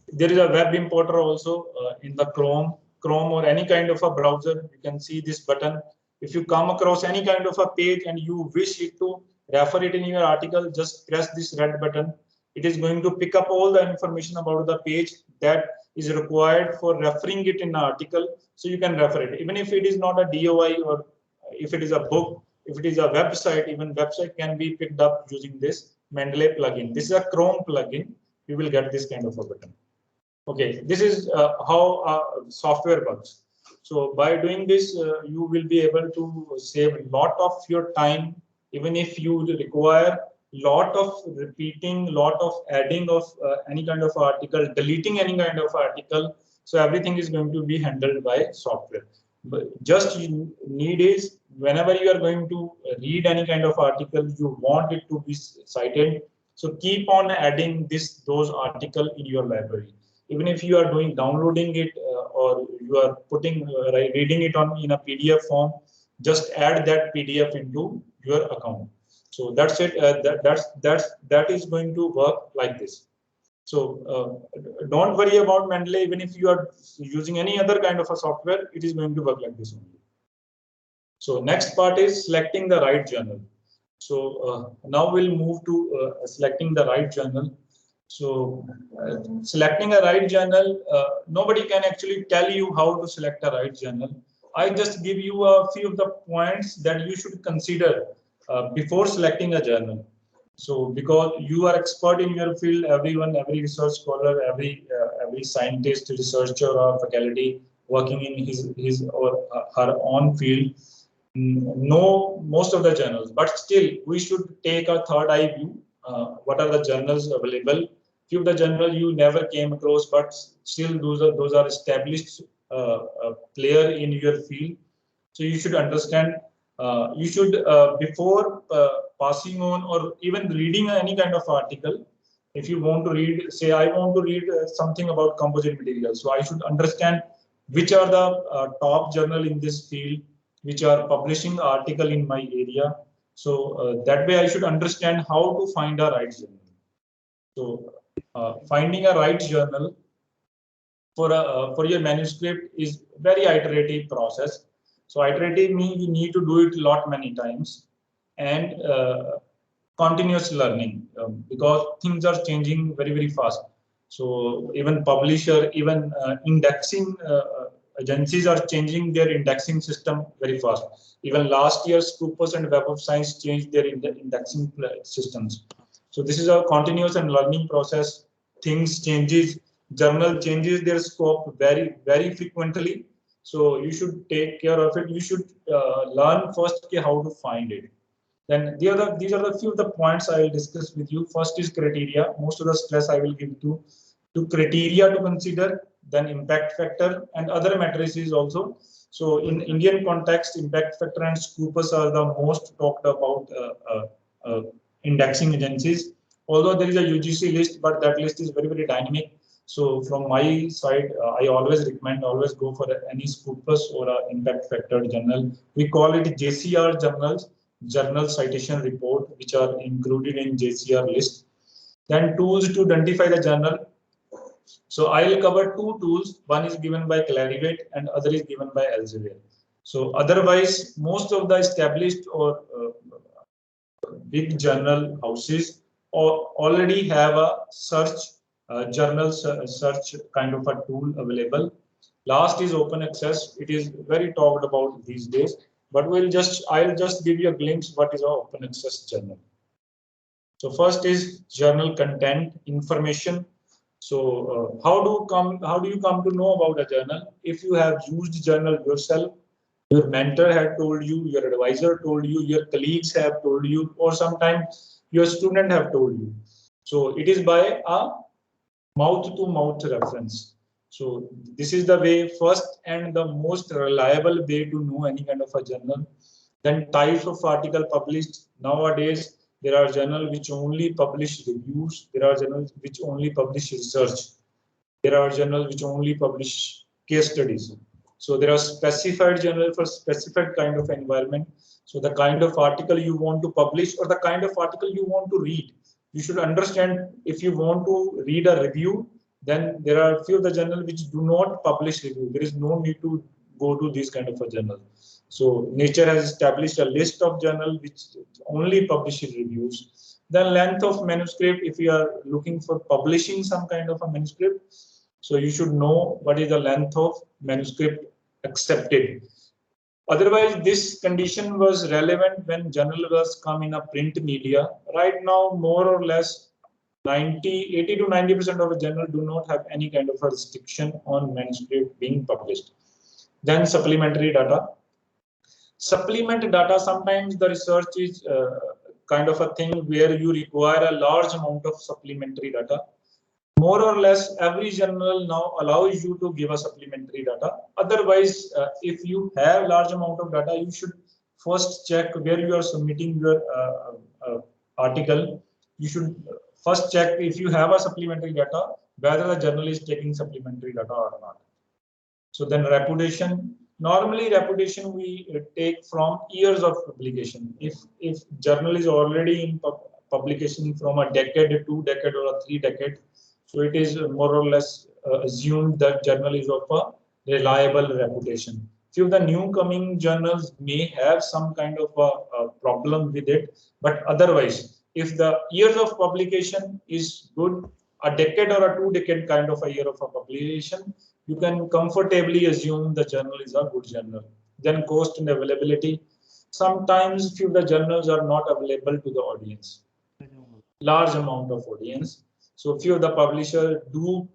there is a web importer also in the Chrome or any kind of a browser. You can see this button. If you come across any kind of a page and you wish it to refer it in your article, just press this red button. It is going to pick up all the information about the page that is required for referring it in an article. So you can refer it, even if it is not a DOI or if it is a book, if it is a website, even website can be picked up using this Mendeley plugin. This is a Chrome plugin. You will get this kind of a button. Okay, this is how software works. So by doing this, you will be able to save a lot of your time, even if you require lot of repeating, lot of adding of any kind of article, deleting any kind of article. So everything is going to be handled by software. But just you need is whenever you are going to read any kind of article, you want it to be cited. So keep on adding those articles in your library. Even if you are downloading it or you are putting reading it in a PDF form, just add that PDF into your account. So that's it. That is going to work like this. So don't worry about Mendeley. Even if you are using any other kind of a software, it is going to work like this only. So next part is selecting the right journal. So now we'll move to selecting the right journal. So selecting a right journal, nobody can actually tell you how to select a right journal. I just give you a few of the points that you should consider before selecting a journal. So because you are expert in your field, every research scholar, every scientist, researcher or faculty working in his or her own field know most of the journals, but still we should take a third eye view. What are the journals available? Few of the journals you never came across, but still those are established player in your field. So you should understand. You should before passing on or even reading any kind of article. If you want to read, say I want to read something about composite materials, so I should understand which are the top journal in this field, which are publishing article in my area. So that way I should understand how to find a right journal. So finding a right journal for your manuscript is very iterative process. So iterative means you need to do it many times, and continuous learning because things are changing very fast. So even publisher, even indexing agencies are changing their indexing system very fast. Even last year, Scopus and Web of Science changed their indexing systems. So this is a continuous and learning process. Things changes, journal changes their scope very frequently. So you should take care of it. You should learn first how to find it. Then these are the few of the points I will discuss with you. First is criteria. Most of the stress I will give to criteria to consider, then impact factor and other matrices also. So in Indian context, impact factor and Scopus are the most talked about indexing agencies. Although there is a UGC list, but that list is very dynamic. So from my side, I always recommend always go for any Scopus or a impact factor journal. We call it JCR journals, journal citation report, which are included in JCR list. Then tools to identify the journal. So I will cover two tools. One is given by Clarivate and other is given by Elsevier. So otherwise, most of the established or big journal houses already have a search journal search kind of a tool available. Last is open access. It is very talked about these days, but I'll just give you a glimpse what is our open access journal. So first is journal content information. So how do you come to know about a journal? If you have used journal yourself, your mentor had told you, your advisor told you, your colleagues have told you, or sometimes your student have told you. So it is by a mouth-to-mouth reference. So this is the way, first and the most reliable way to know any kind of a journal. Then types of article published. Nowadays, there are journals which only publish reviews. There are journals which only publish research. There are journals which only publish case studies. So there are specified journals for specific kind of environment. So the kind of article you want to publish or the kind of article you want to read, you should understand. If you want to read a review, then there are few of the journals which do not publish review. There is no need to go to this kind of a journal. So Nature has established a list of journals which only publish reviews. Then length of manuscript, if you are looking for publishing some kind of a manuscript, so you should know what is the length of manuscript accepted. Otherwise, this condition was relevant when journal was come in a print media. Right now, more or less 80 to 90% of the journal do not have any kind of a restriction on manuscript being published. Then supplementary data. Supplement data, sometimes the research is kind of a thing where you require a large amount of supplementary data. More or less every journal now allows you to give a supplementary data. Otherwise, if you have large amount of data, you should first check where you are submitting your article. You should first check if you have a supplementary data, whether the journal is taking supplementary data or not. So then reputation. Normally reputation we take from years of publication. If journal is already in publication from a decade, 2 decade or a 3 decade, so it is more or less assumed that journal is of a reliable reputation. Few of the new coming journals may have some kind of a problem with it, but otherwise, if the years of publication is good, a decade or a 2 decade kind of a year of a publication, you can comfortably assume the journal is a good journal. Then cost and availability. Sometimes few of the journals are not available to the audience, large amount of audience. So few of the publishers do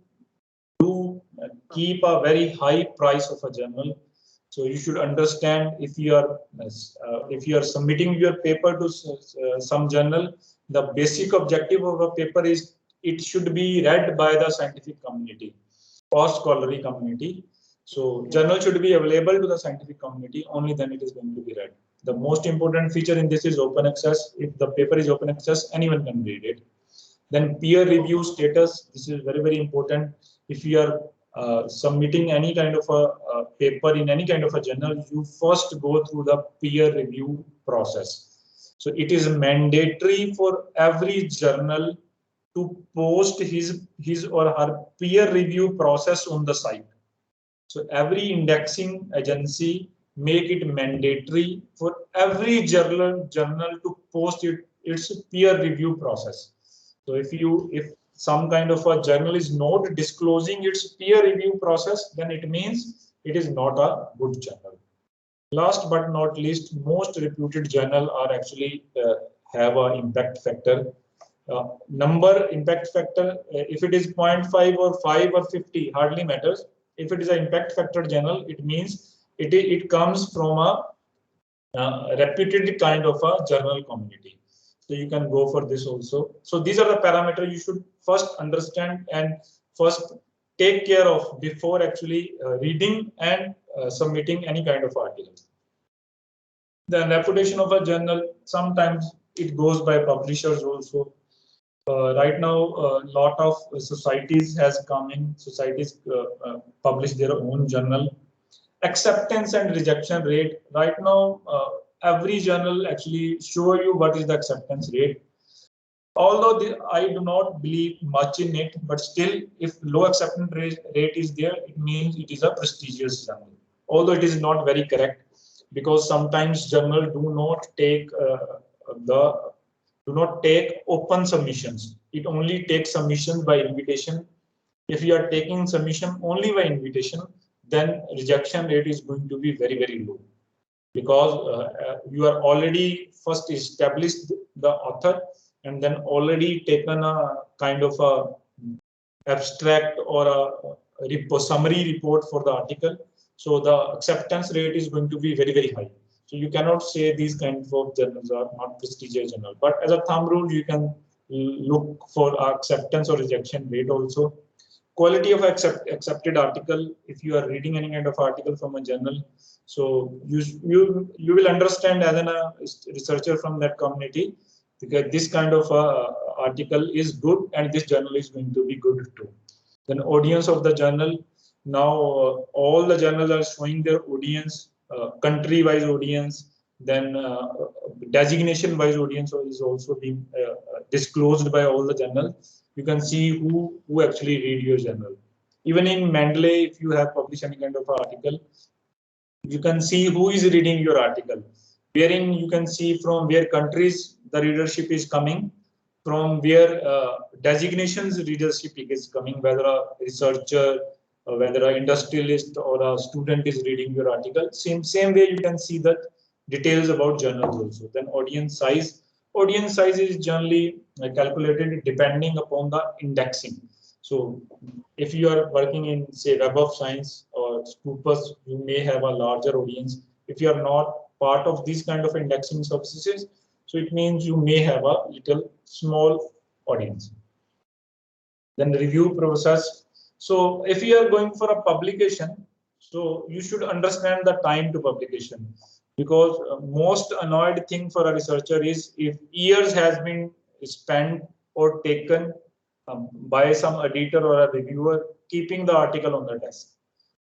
keep a very high price of a journal. So you should understand if you are submitting your paper to some journal, the basic objective of a paper is it should be read by the scientific community or scholarly community. So journal should be available to the scientific community, only then it is going to be read. The most important feature in this is open access. If the paper is open access, anyone can read it. Then peer review status, this is very, very important. If you are submitting any kind of a paper in any kind of a journal, you first go through the peer review process. So it is mandatory for every journal to post his or her peer review process on the site. So every indexing agency make it mandatory for every journal to post its peer review process. So if some kind of a journal is not disclosing its peer review process, then it means it is not a good journal. Last but not least, most reputed journal are actually have an impact factor. Impact factor, if it is 0.5 or 5 or 50, hardly matters. If it is an impact factor journal, it means it comes from a reputed kind of a journal community. So you can go for this also. So these are the parameters you should first understand and first take care of before actually reading and submitting any kind of article. The reputation of a journal, sometimes it goes by publishers also. Right now, a lot of societies has come in. Societies publish their own journal. Acceptance and rejection rate. Right now, every journal actually show you what is the acceptance rate. Although I do not believe much in it, but still, if low acceptance rate is there, it means it is a prestigious journal. Although it is not very correct, because sometimes journal do not take open submissions. It only takes submissions by invitation. If you are taking submission only by invitation, then rejection rate is going to be very, very low, because you are already first established the author and then already taken a kind of a abstract or a summary report for the article. So the acceptance rate is going to be very, very high. So you cannot say these kinds of journals are not prestigious journal, but as a thumb rule, you can look for acceptance or rejection rate also. Quality of accepted article. If you are reading any kind of article from a journal, so you will understand as a researcher from that community, because this kind of article is good and this journal is going to be good too. Then audience of the journal. Now all the journals are showing their audience, country-wise audience. Then designation-wise audience is also being disclosed by all the journals. You can see who actually read your journal. Even in Mendeley, if you have published any kind of article, you can see who is reading your article, wherein you can see from where countries the readership is coming, from where designations readership is coming, whether a researcher, whether an industrialist or a student is reading your article. Same way you can see that details about journals also. Then audience size. Audience size is generally calculated depending upon the indexing. So if you are working in, say, Web of Science or Scopus, you may have a larger audience. If you are not part of these kind of indexing services, so it means you may have a little small audience. Then the review process. So if you are going for a publication, so you should understand the time to publication, because most annoyed thing for a researcher is if years has been spent or taken by some editor or a reviewer keeping the article on the desk.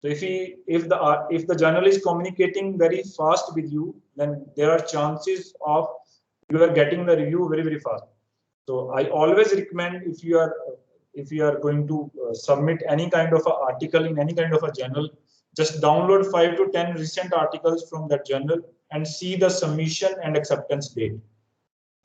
So if the journal is communicating very fast with you, then there are chances of you are getting the review very fast. So I always recommend, if you are going to submit any kind of an article in any kind of a journal, just download 5 to 10 recent articles from that journal and see the submission and acceptance date.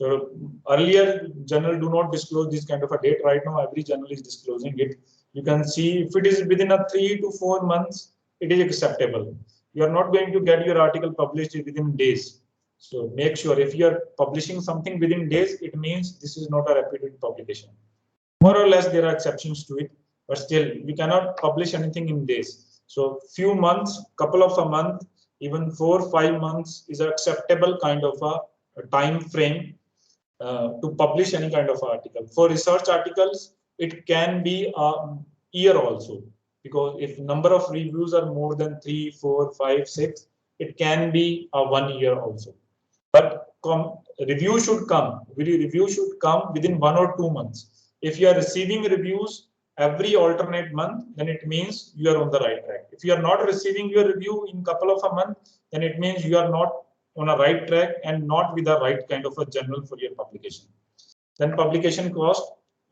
So earlier journal do not disclose this kind of a date. Right now every journal is disclosing it. You can see if it is within a 3 to 4 months, it is acceptable. You are not going to get your article published within days. So make sure if you are publishing something within days, it means this is not a reputed publication. More or less there are exceptions to it, but still you cannot publish anything in days. So few months, couple of a month, even 4 or 5 months is an acceptable kind of a time frame to publish any kind of article. For research articles, it can be a year also, because if number of reviews are more than 3, 4, 5, 6, it can be a 1 year also. But review should come within 1 or 2 months. If you are receiving reviews every alternate month, then it means you are on the right track. If you are not receiving your review in couple of a month, then it means you are not on a right track and not with the right kind of a journal for your publication. Then publication cost,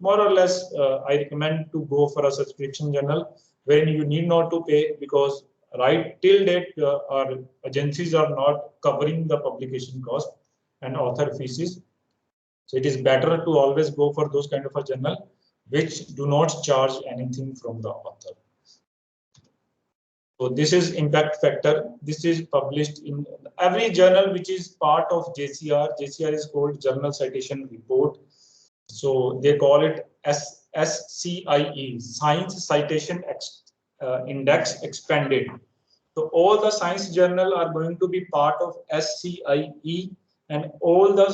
more or less, I recommend to go for a subscription journal wherein you need not to pay, because right till date our agencies are not covering the publication cost and author fees. So it is better to always go for those kind of a journal which do not charge anything from the author. So this is impact factor. This is published in every journal which is part of JCR. JCR is called Journal Citation Report. So they call it SCIE, Science Citation Index Expanded. So all the science journal are going to be part of SCIE, and all the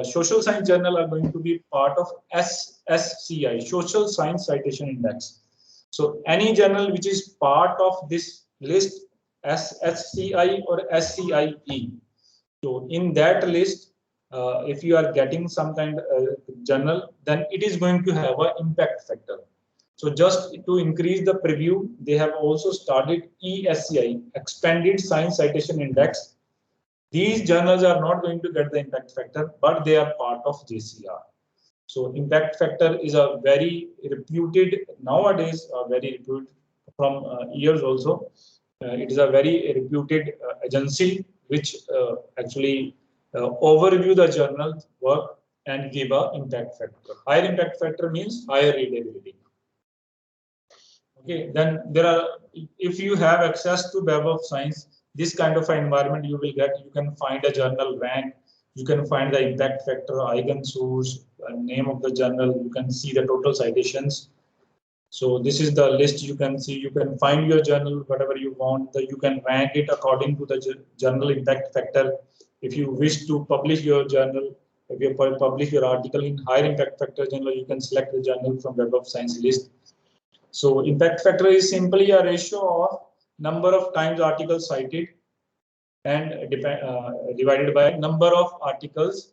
social science journal are going to be part of SSCI, Social Science Citation Index. So any journal which is part of this list, SSCI or SCIE. So in that list, if you are getting some kind of journal, then it is going to have an impact factor. So just to increase the preview, they have also started ESCI, Expanded Science Citation Index. These journals are not going to get the impact factor, but they are part of JCR. So impact factor is a very reputed, nowadays, very reputed from years also. It is a very reputed agency which actually overview the journal work and give a impact factor. Higher impact factor means higher readability. Okay, then there are, if you have access to Web of Science, this kind of an environment you will get. You can find a journal rank, you can find the impact factor, eigen source, name of the journal, you can see the total citations. So this is the list you can see. You can find your journal, whatever you want. You can rank it according to the journal impact factor. If you wish to publish your journal, if you publish your article in higher impact factor journal, you can select the journal from Web of Science list. So impact factor is simply a ratio of number of times articles cited and divided by number of articles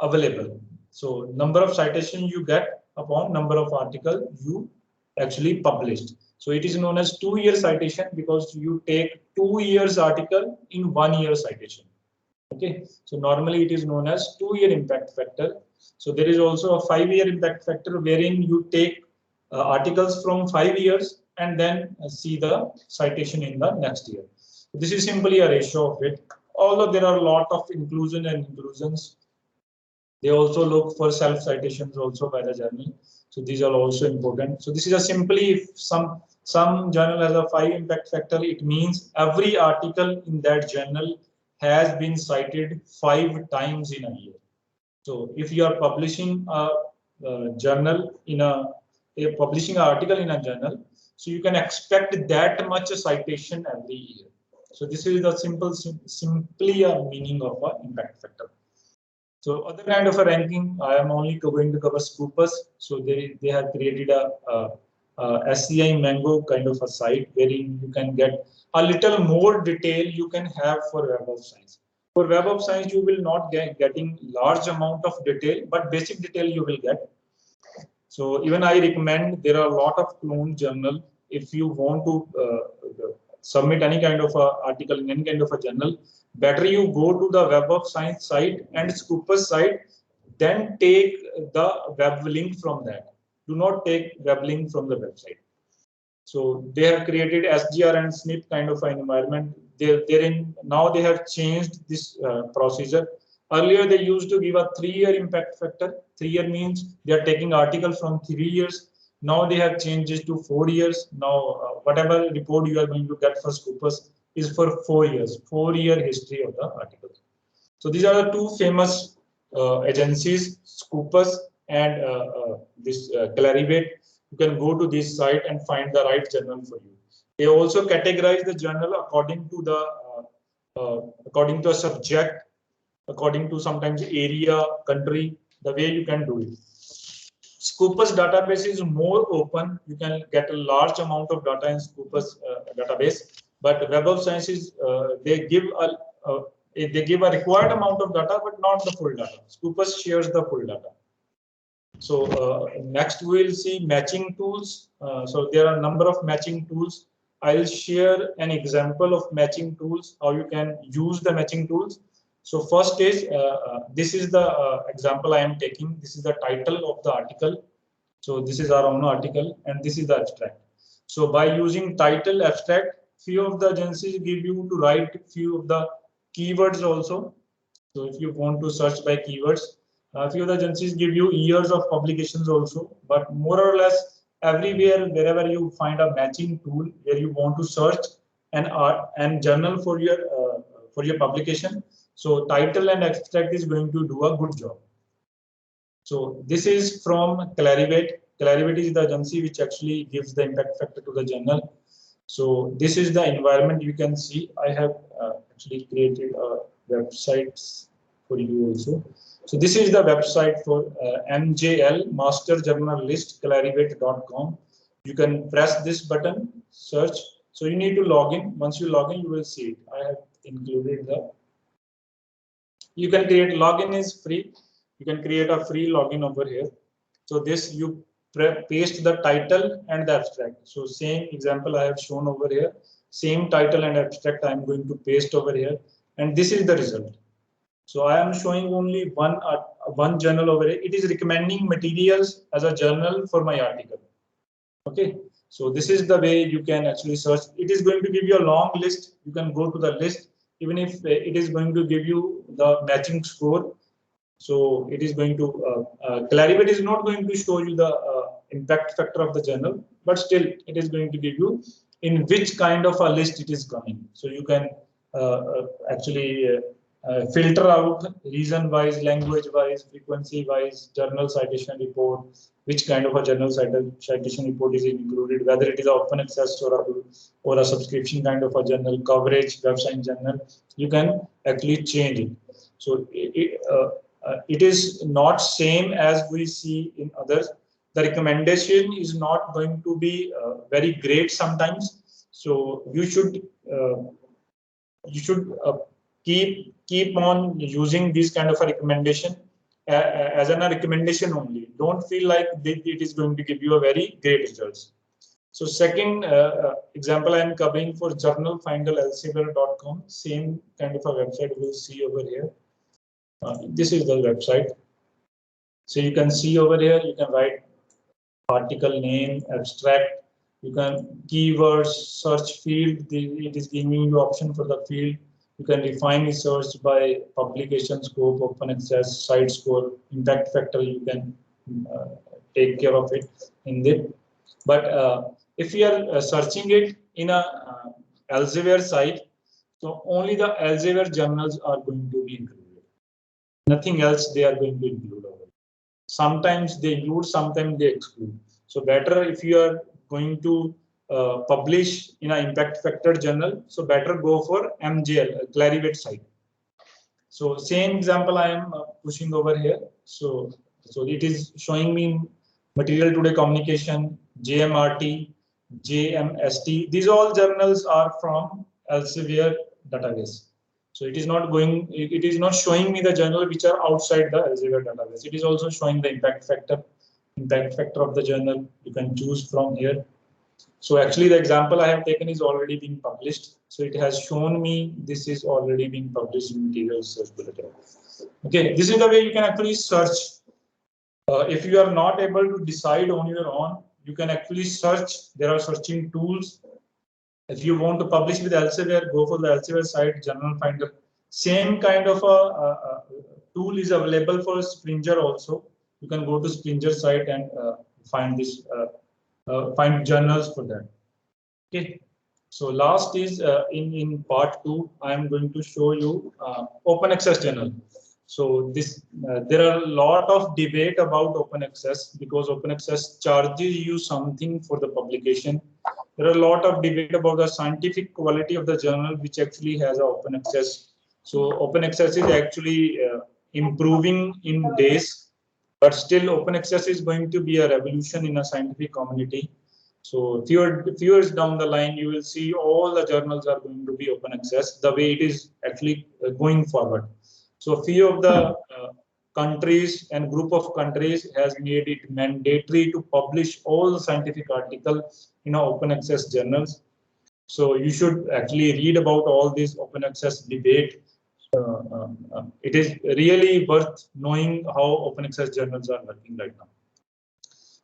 available. So number of citations you get upon number of articles you actually published. So it is known as 2-year citation because you take 2 years article in 1 year citation. Okay, so normally it is known as 2-year impact factor. So there is also a 5-year impact factor wherein you take articles from 5 years and then see the citation in the next year. So this is simply a ratio of it. Although there are a lot of inclusion and inclusions, they also look for self citations also by the journal. So these are also important. So this is a simply if some journal has a 5 impact factor, it means every article in that journal has been cited 5 times in a year. So if you are publishing a journal in publishing an article in a journal, so you can expect that much citation every year. So this is the simply a meaning of an impact factor. So other kind of a ranking, I am only going to cover Scopus. So they have created a SCI Mango kind of a site wherein you can get a little more detail you can have for Web of Science. For Web of Science, you will not getting large amount of detail, but basic detail you will get. So even I recommend, there are a lot of cloned journal. If you want to submit any kind of a article in any kind of a journal, better you go to the Web of Science site and Scopus site, then take the web link from that. Do not take web link from the website. So they have created SGR and SNP kind of an environment. Now they have changed this procedure. Earlier they used to give a 3-year impact factor. 3 year means they are taking article from 3 years. Now they have changed it to 4 years. Now whatever report you are going to get for Scopus is for 4 years, 4-year history of the article. So these are the 2 famous agencies, Scopus and this Clarivate. You can go to this site and find the right journal for you. They also categorize the journal according to a subject, according to sometimes area, country, the way you can do it. Scopus database is more open. You can get a large amount of data in Scopus database, but Web of Science is they give a required amount of data, but not the full data. Scopus shares the full data. So next we'll see matching tools. So there are a number of matching tools. I'll share an example of matching tools, how you can use the matching tools. So first is, this is the example I am taking. This is the title of the article. So this is our own article and this is the abstract. So by using title, abstract, few of the agencies give you to write few of the keywords also. So if you want to search by keywords, few of the agencies give you years of publications also, but more or less everywhere, wherever you find a matching tool where you want to search an journal for your publication. So title and abstract is going to do a good job. So this is from Clarivate. Clarivate is the agency which actually gives the impact factor to the journal. So this is the environment you can see. I have actually created a website for you also. So this is the website for MJL Master Journal List Clarivate.com. You can press this button, search. So you need to log in. Once you log in, you will see it. I have included the. You can create login is free. You can create a free login over here. So this you paste the title and the abstract. So same example I have shown over here. Same title and abstract I am going to paste over here, and this is the result. So I am showing only one journal over here. It is recommending materials as a journal for my article. Okay. So this is the way you can actually search. It is going to give you a long list. You can go to the list. Even if it is going to give you the matching score, so it is going to Clarivate is not going to show you the impact factor of the journal, but still it is going to give you in which kind of a list it is coming. So you can actually filter out reason-wise, language-wise, frequency-wise, journal citation report, which kind of a journal citation report is included, whether it is open access or a subscription kind of a journal, coverage, website journal. You can actually change it. So it is not same as we see in others. The recommendation is not going to be very great sometimes. So you should keep on using this kind of a recommendation as a recommendation only. Don't feel like it is going to give you a very great results. So second example I am covering for journalfinder.elsevier.com. Same kind of a website we'll see over here. This is the website. So you can see over here, you can write article name, abstract, you can keywords, search field, it is giving you option for the field. You can refine research by publication scope, open access, site score, impact factor, you can take care of it in it. But if you are searching it in a Elsevier site, so only the Elsevier journals are going to be included. Nothing else they are going to include over. Sometimes they include, sometimes they exclude. So better if you are going to publish in an impact factor journal, so better go for MJL, Clarivate site. So same example I am pushing over here. So it is showing me Material Today Communication, JMRT, JMST. These all journals are from Elsevier database. So it is not going. It is not showing me the journal which are outside the Elsevier database. It is also showing the impact factor of the journal. You can choose from here. So actually the example I have taken is already being published. So it has shown me this is already being published in Material Research Bulletin. Okay, this is the way you can actually search. If you are not able to decide on your own, you can actually search. There are searching tools. If you want to publish with Elsevier, go for the Elsevier site, Journal Finder. Same kind of a tool is available for Springer also. You can go to Springer site and find this. Find journals for that. Okay. So last is in part 2, I am going to show you open access journal. So this there are a lot of debate about open access because open access charges you something for the publication. There are a lot of debate about the scientific quality of the journal which actually has open access. So open access is actually improving in days. But still, open access is going to be a revolution in a scientific community. So few years down the line, you will see all the journals are going to be open access the way it is actually going forward. So few of the countries and group of countries has made it mandatory to publish all the scientific articles in open access journals. So you should actually read about all this open access debate. It is really worth knowing how open access journals are working right now.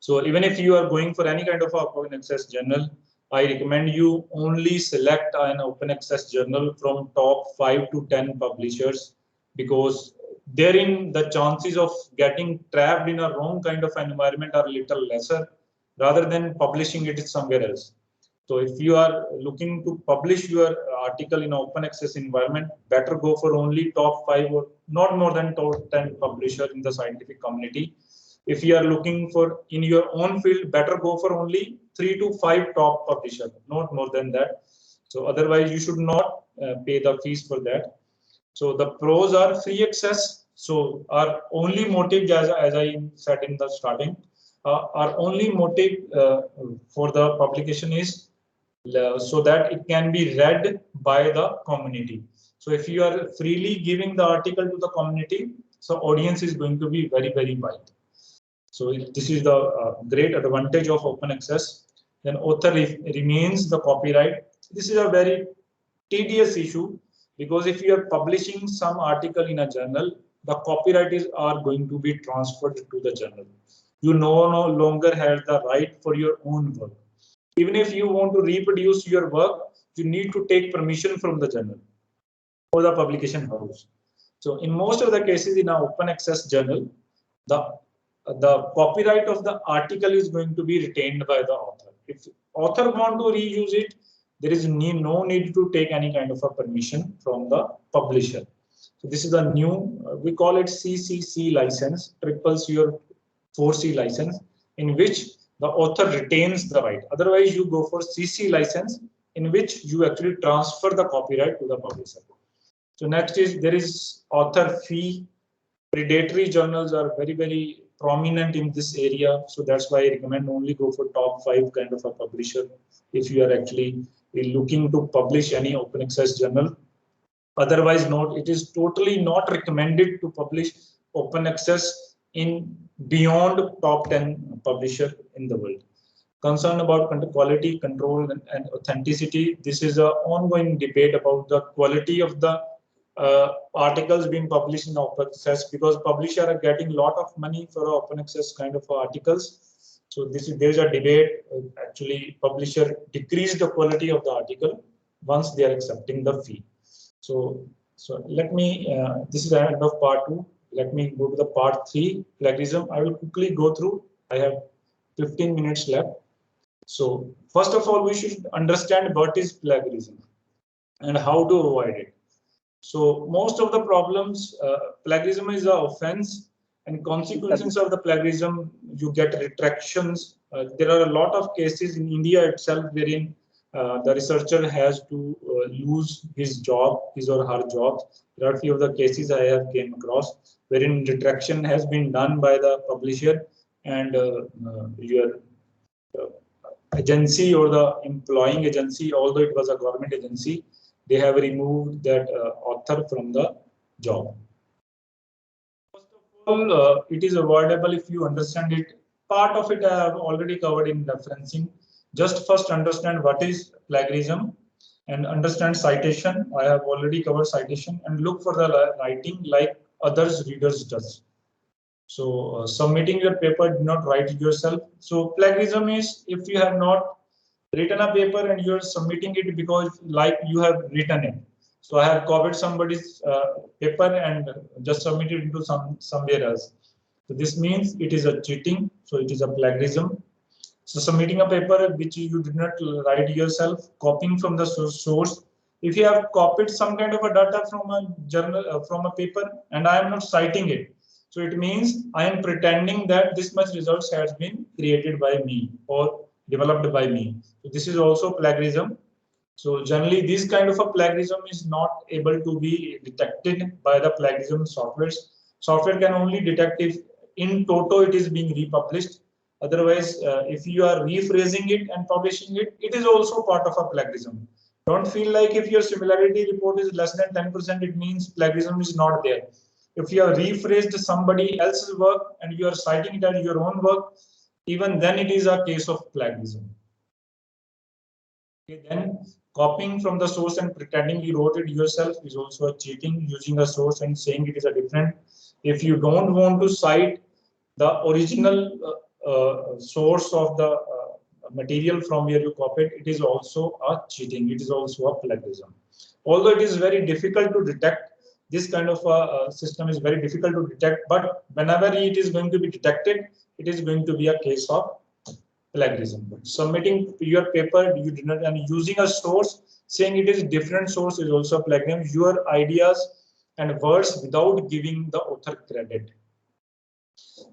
So even if you are going for any kind of open access journal, I recommend you only select an open access journal from top 5 to 10 publishers, because therein the chances of getting trapped in a wrong kind of environment are little lesser rather than publishing it somewhere else. So if you are looking to publish your article in open access environment, better go for only top 5 or not more than top 10 publishers in the scientific community. If you are looking for in your own field, better go for only 3 to 5 top publishers, not more than that. So otherwise you should not pay the fees for that. So the pros are free access. So our only motive, as I said in the starting, our only motive for the publication is so that it can be read by the community. So if you are freely giving the article to the community, so audience is going to be very, very wide. So this is the great advantage of open access. Then author remains the copyright. This is a very tedious issue, because if you are publishing some article in a journal, the copyright are going to be transferred to the journal. You no longer have the right for your own work. Even if you want to reproduce your work, you need to take permission from the journal or the publication house. So in most of the cases in an open access journal, the copyright of the article is going to be retained by the author. If author want to reuse it, there is no need to take any kind of a permission from the publisher. So this is the new, we call it CCC license, triple C or 4C license, in which the author retains the right. Otherwise, you go for CC license, in which you actually transfer the copyright to the publisher. So next is there is author fee. predatory journals are very, very prominent in this area. So that's why I recommend only go for top 5 kind of a publisher if you are actually looking to publish any open access journal. Otherwise, not, it is totally not recommended to publish open access in beyond top 10 publisher in the world. Concern about quality control and authenticity. This is an ongoing debate about the quality of the articles being published in open access, because publishers are getting a lot of money for open access kind of articles. So there's a debate. Actually, publisher decrease the quality of the article once they are accepting the fee. So let me. This is the end of part 2. Let me go to the part 3, plagiarism. I will quickly go through. I have 15 minutes left. So first of all, we should understand what is plagiarism and how to avoid it. So most of the problems, plagiarism is an offense, and consequences of the plagiarism, you get retractions. There are a lot of cases in India itself wherein the researcher has to lose his job, his or her job. There are a few of the cases I have came across wherein retraction has been done by the publisher, and your agency or the employing agency, although it was a government agency, they have removed that author from the job. First of all, it is avoidable if you understand it. Part of it I have already covered in referencing. Just first understand what is plagiarism and understand citation. I have already covered citation, and look for the writing like others readers does. So submitting your paper, do not write it yourself. So plagiarism is if you have not written a paper and you're submitting it because like you have written it. So I have copied somebody's paper and just submitted into somewhere else. So this means it is a cheating. So it is a plagiarism. So submitting a paper which you did not write yourself, copying from the source. If you have copied some kind of a data from a journal, from a paper, and I am not citing it, so it means I am pretending that this much results has been created by me or developed by me. So this is also plagiarism. So generally, this kind of a plagiarism is not able to be detected by the plagiarism softwares. Software can only detect if in toto it is being republished. Otherwise, if you are rephrasing it and publishing it, it is also part of a plagiarism. Don't feel like if your similarity report is less than 10%, it means plagiarism is not there. If you have rephrased somebody else's work and you are citing it as your own work, even then it is a case of plagiarism. Okay, then copying from the source and pretending you wrote it yourself is also a cheating, using a source and saying it is a different. If you don't want to cite the original source of the material from where you copied, it is also a cheating. It is also a plagiarism. Although it is very difficult to detect, this kind of a system is very difficult to detect, but whenever it is going to be detected, it is going to be a case of plagiarism. But submitting your paper, you did not, and using a source, saying it is different source is also plagiarism. Your ideas and words without giving the author credit.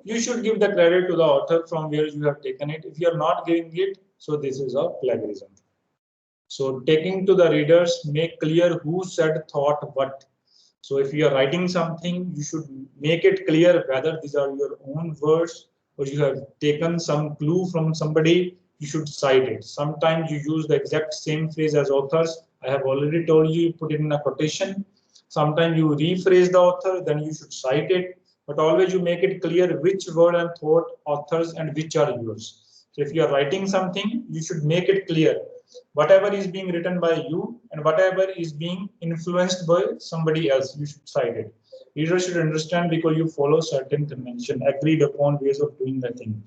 You should give the credit to the author from where you have taken it. If you are not giving it, so this is a plagiarism. So taking to the readers, make clear who said, thought, what. So if you are writing something, you should make it clear whether these are your own words or you have taken some clue from somebody. You should cite it. Sometimes you use the exact same phrase as authors. I have already told you, put it in a quotation. Sometimes you rephrase the author, then you should cite it. But always you make it clear which word and thought authors and which are yours. So if you are writing something, you should make it clear. Whatever is being written by you and whatever is being influenced by somebody else, you should cite it. Readers should understand because you follow certain convention, agreed upon ways of doing the thing.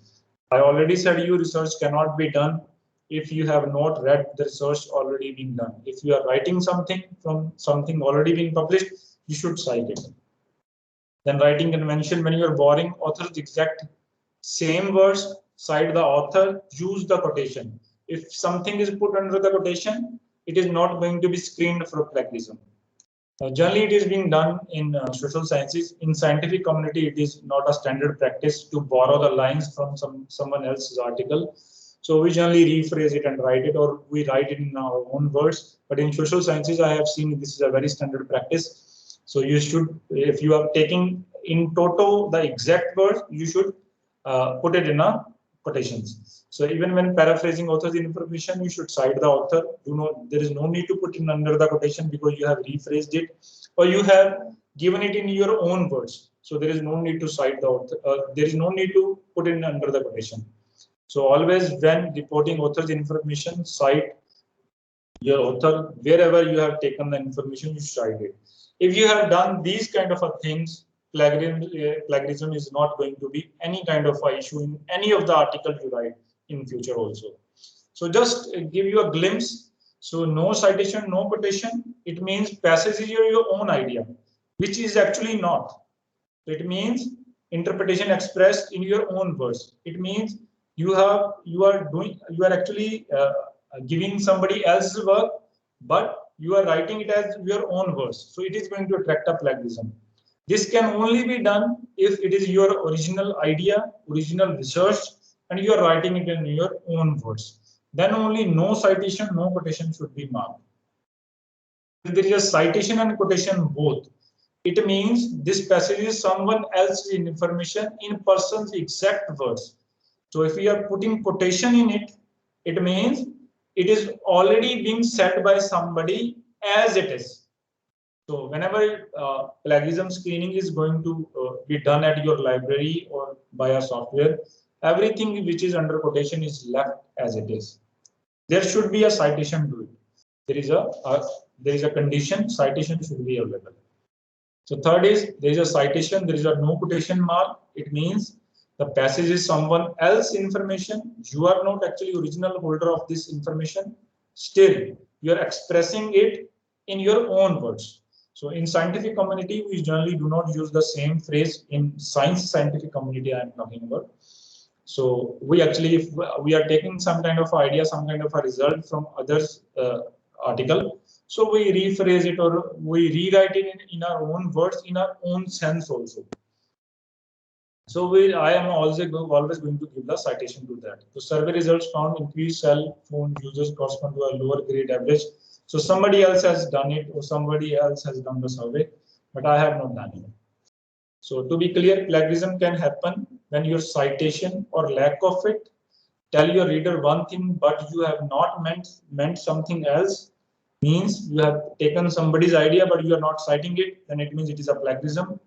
I already said you research cannot be done if you have not read the research already being done. If you are writing something from something already being published, you should cite it. Then writing convention, when you are borrowing author's exact same words, cite the author, use the quotation. If something is put under the quotation, it is not going to be screened for plagiarism. Generally, it is being done in social sciences. In scientific community, it is not a standard practice to borrow the lines from someone else's article. So we generally rephrase it and write it, or we write it in our own words. But in social sciences, I have seen this is a very standard practice. So you should, if you are taking in toto, the exact words, you should put it in a quotations. So even when paraphrasing author's information, you should cite the author. There is no need to put in under the quotation because you have rephrased it or you have given it in your own words. So there is no need to cite the author. There is no need to put in under the quotation. So always when reporting author's information, cite your author wherever you have taken the information, you cite it. If you have done these kind of things, plagiarism is not going to be any kind of a issue in any of the articles you write in future also. So just give you a glimpse. So no citation, no quotation. It means passage is your own idea, which is actually not. It means interpretation expressed in your own words. It means you are actually giving somebody else's work, but you are writing it as your own words. So it is going to attract a plagiarism. This can only be done if it is your original idea, original research, and you are writing it in your own words. Then only no citation, no quotation should be marked. If there is a citation and quotation both, it means this passage is someone else's information in person's exact words. So if we are putting quotation in it, it means it is already being said by somebody as it is. So whenever plagiarism screening is going to be done at your library or by a software, everything which is under quotation is left as it is. There should be a citation to it. There is a condition, citation should be available. So third is there is a citation, there is a no quotation mark. It means the passage is someone else's information. You are not actually original holder of this information. Still, you are expressing it in your own words. So in scientific community, we generally do not use the same phrase in scientific community I am talking about. So we actually, if we are taking some kind of idea, some kind of a result from others article, so we rephrase it or we rewrite it in our own words, in our own sense also. So I am always going to give the citation to that. The survey results found increased cell phone users correspond to a lower grade average. So somebody else has done it or somebody else has done the survey, but I have not done it. So to be clear, plagiarism can happen when your citation or lack of it tell your reader one thing, but you have not meant something else. Means you have taken somebody's idea, but you are not citing it, then it means it is a plagiarism.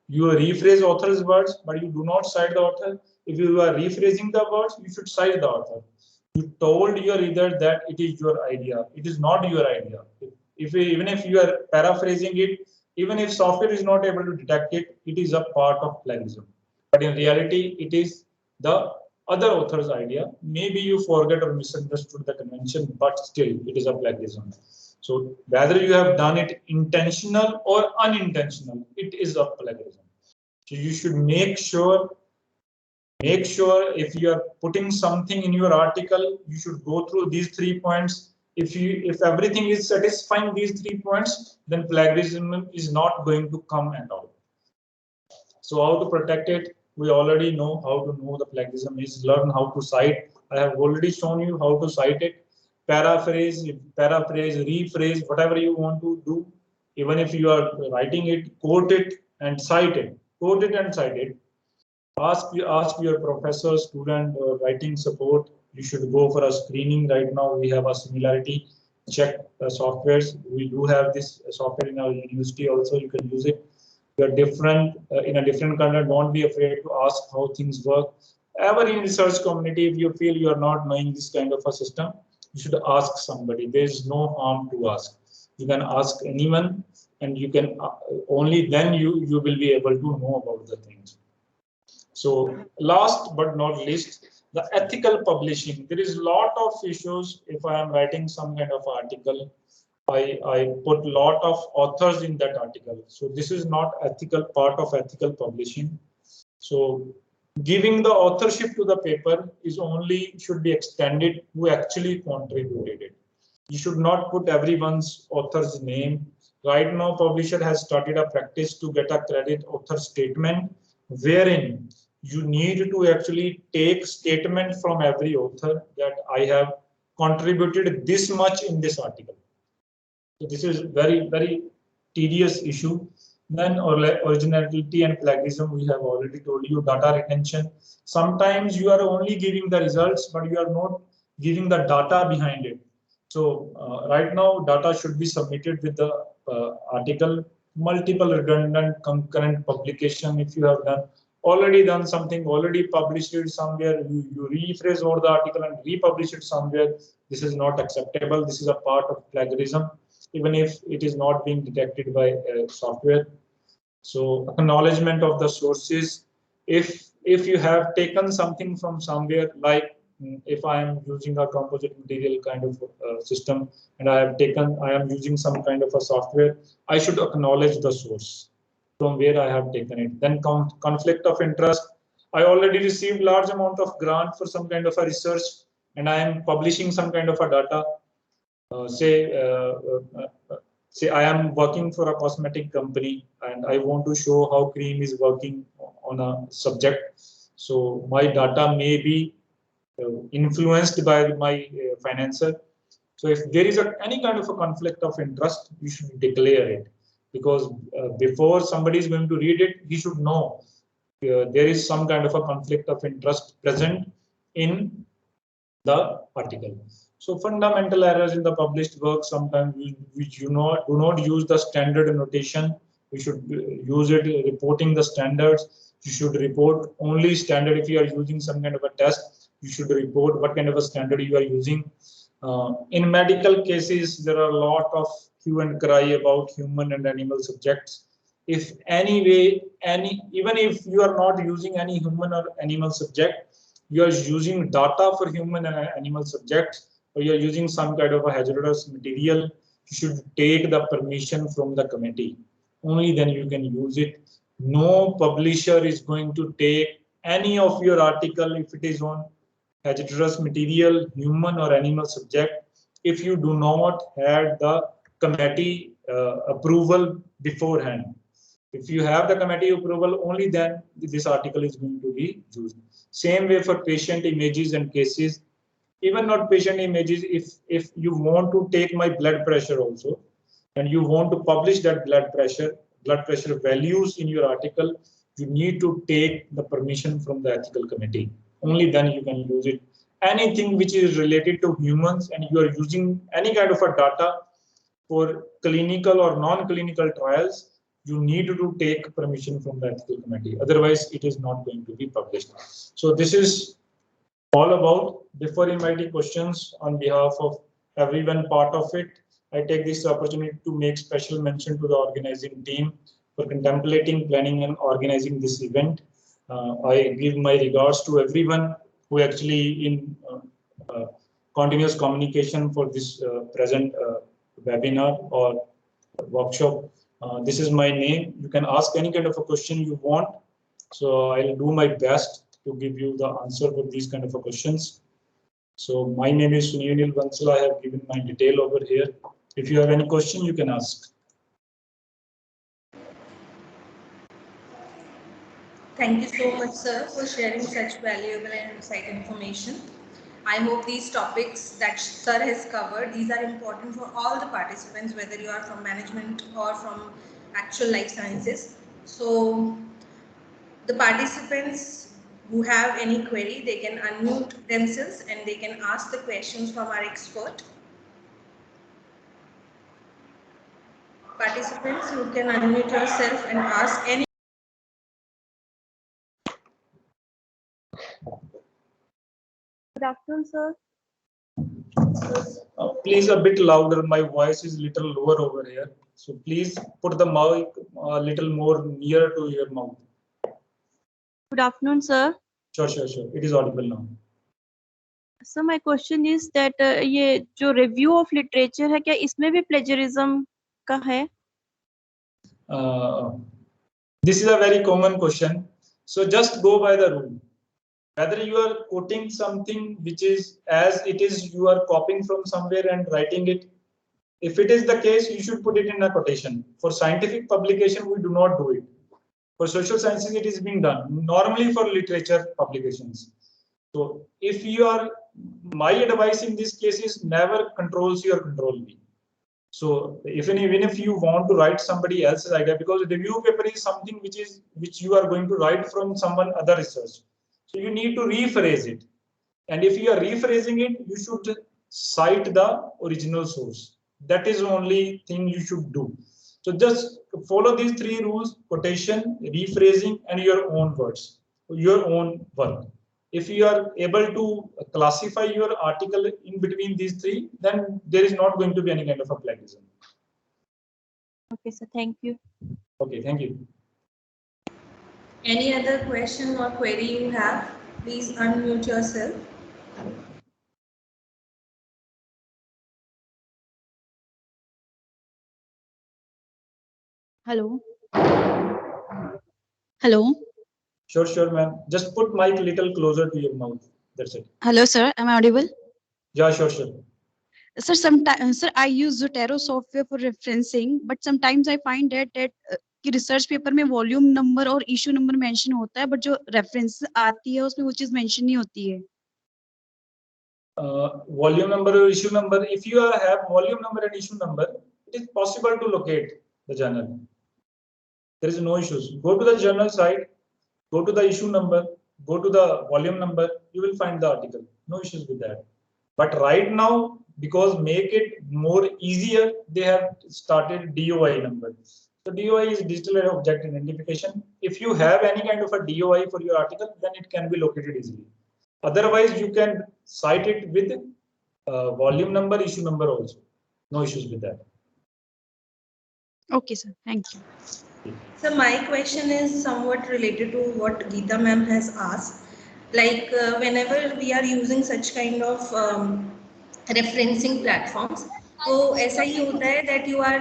You rephrase author's words, but you do not cite the author. If you are rephrasing the words, you should cite the author. You told your reader that it is your idea. It is not your idea. Even if you are paraphrasing it, even if software is not able to detect it, it is a part of plagiarism. But in reality, it is the other author's idea. Maybe you forget or misunderstood the convention, but still it is a plagiarism. So whether you have done it intentional or unintentional, it is a plagiarism. So you should make sure if you are putting something in your article, you should go through these 3 points. If everything is satisfying these 3 points, then plagiarism is not going to come at all. So how to protect it? We already know how to know the plagiarism is. Learn how to cite. I have already shown you how to cite it. Paraphrase, rephrase, whatever you want to do. Even if you are writing it, quote it and cite it. Quote it and cite it. Ask your professor, student, writing support. You should go for a screening. Right now, we have a similarity check softwares. We do have this software in our university also. You can use it. You are different in a different country. Don't be afraid to ask how things work. Ever in research community, if you feel you are not knowing this kind of a system, you should ask somebody. There is no harm to ask. You can ask anyone, and you can only then you will be able to know about the things. So last but not least, the ethical publishing. There is a lot of issues. If I am writing some kind of article, I put a lot of authors in that article. So this is not ethical part of ethical publishing. So giving the authorship to the paper is only should be extended who actually contributed it. You should not put everyone's author's name. Right now, publisher has started a practice to get a credit author statement, wherein you need to actually take statement from every author that I have contributed this much in this article. So this is very, very tedious issue. Then originality and plagiarism, we have already told you. Data retention. Sometimes you are only giving the results, but you are not giving the data behind it. So right now, data should be submitted with the article. Multiple redundant concurrent publication. If you have already done something, already published it somewhere, you rephrase over the article and republish it somewhere. This is not acceptable. This is a part of plagiarism, even if it is not being detected by software. So acknowledgement of the sources. If you have taken something from somewhere, like if I am using a composite material kind of system, and I am using some kind of a software, I should acknowledge the source from where I have taken it. Then conflict of interest. I already received large amount of grant for some kind of a research, and I am publishing some kind of a data. Say I am working for a cosmetic company and I want to show how cream is working on a subject. So my data may be influenced by my financer. So if there is any kind of a conflict of interest, you should declare it, because before somebody is going to read it, he should know there is some kind of a conflict of interest present in the article. So fundamental errors in the published work, sometimes we do not use the standard notation. We should use it reporting the standards. You should report only standard. If you are using some kind of a test, you should report what kind of a standard you are using. In medical cases, there are a lot of hue and cry about human and animal subjects. If even if you are not using any human or animal subject, you are using data for human and animal subjects, or you are using some kind of a hazardous material, you should take the permission from the committee. Only then you can use it. No publisher is going to take any of your article if it is on hazardous material, human or animal subject, if you do not have the committee approval beforehand. If you have the committee approval, only then this article is going to be used. Same way for patient images and cases. Even not patient images, if you want to take my blood pressure also, and you want to publish that blood pressure values in your article, you need to take the permission from the ethical committee. Only then you can use it. Anything which is related to humans and you are using any kind of a data for clinical or non-clinical trials, you need to take permission from the ethical committee. Otherwise, it is not going to be published. So this is all about. Before inviting questions on behalf of everyone part of it, I take this opportunity to make special mention to the organizing team for contemplating, planning and organizing this event. I give my regards to everyone who actually in continuous communication for this present webinar or workshop. This is my name. You can ask any kind of a question you want. So I'll do my best to give you the answer for these kind of questions. So my name is Sunil Bansal. I have given my detail over here. If you have any question, you can ask. Thank you so much, sir, for sharing such valuable and insight information. I hope these topics that sir has covered, these are important for all the participants, whether you are from management or from actual life sciences. So the participants who have any query, they can unmute themselves and they can ask the questions from our expert. Participants, you can unmute yourself and ask any. Good afternoon, sir. Please a bit louder. My voice is little lower over here. So please put the mic a little more near to your mouth. Good afternoon, sir. Sure. It is audible now. So my question is that ये जो review of literature है क्या इसमें भी plagiarism का है? This is a very common question. So just go by the rule. Whether you are quoting something which is as it is, you are copying from somewhere and writing it. If it is the case, you should put it in a quotation. For scientific publication, we do not do it. For social sciences, it is being done. Normally for literature publications. So if you are, my advice in this case is never controls your control me. So even if you want to write somebody else's idea, because the review paper is something which you are going to write from someone other research, so you need to rephrase it. And if you are rephrasing it, you should cite the original source. That is the only thing you should do. So just follow these three rules: quotation, rephrasing, and your own words, your own work. If you are able to classify your article in between these three, then there is not going to be any kind of a plagiarism. Okay, sir. Thank you. Okay, thank you. Any other question or query you have? Please unmute yourself. Hello. Hello. Sure, ma'am. Just put mic a little closer to your mouth. That's it. Hello, sir. Am I audible? Yeah, sure. Sir, sometimes, sir, I use Zotero software for referencing, but sometimes I find that कि research paper में volume number और issue number mention होता है, but जो reference आती है उसमें वो चीज mention नहीं होती है. Volume number or issue number. If you have volume number and issue number, it is possible to locate the journal. There is no issues. Go to the journal site, go to the issue number, go to the volume number. You will find the article. No issues with that. But right now, because make it more easier, they have started DOI number. So DOI is digital object identification. If you have any kind of a DOI for your article, then it can be located easily. Otherwise, you can cite it with volume number, issue number also. No issues with that. Okay, sir. Thank you. So my question is somewhat related to what Geeta ma'am has asked. Like whenever we are using such kind of referencing platforms, तो ऐसा ही होता है that you are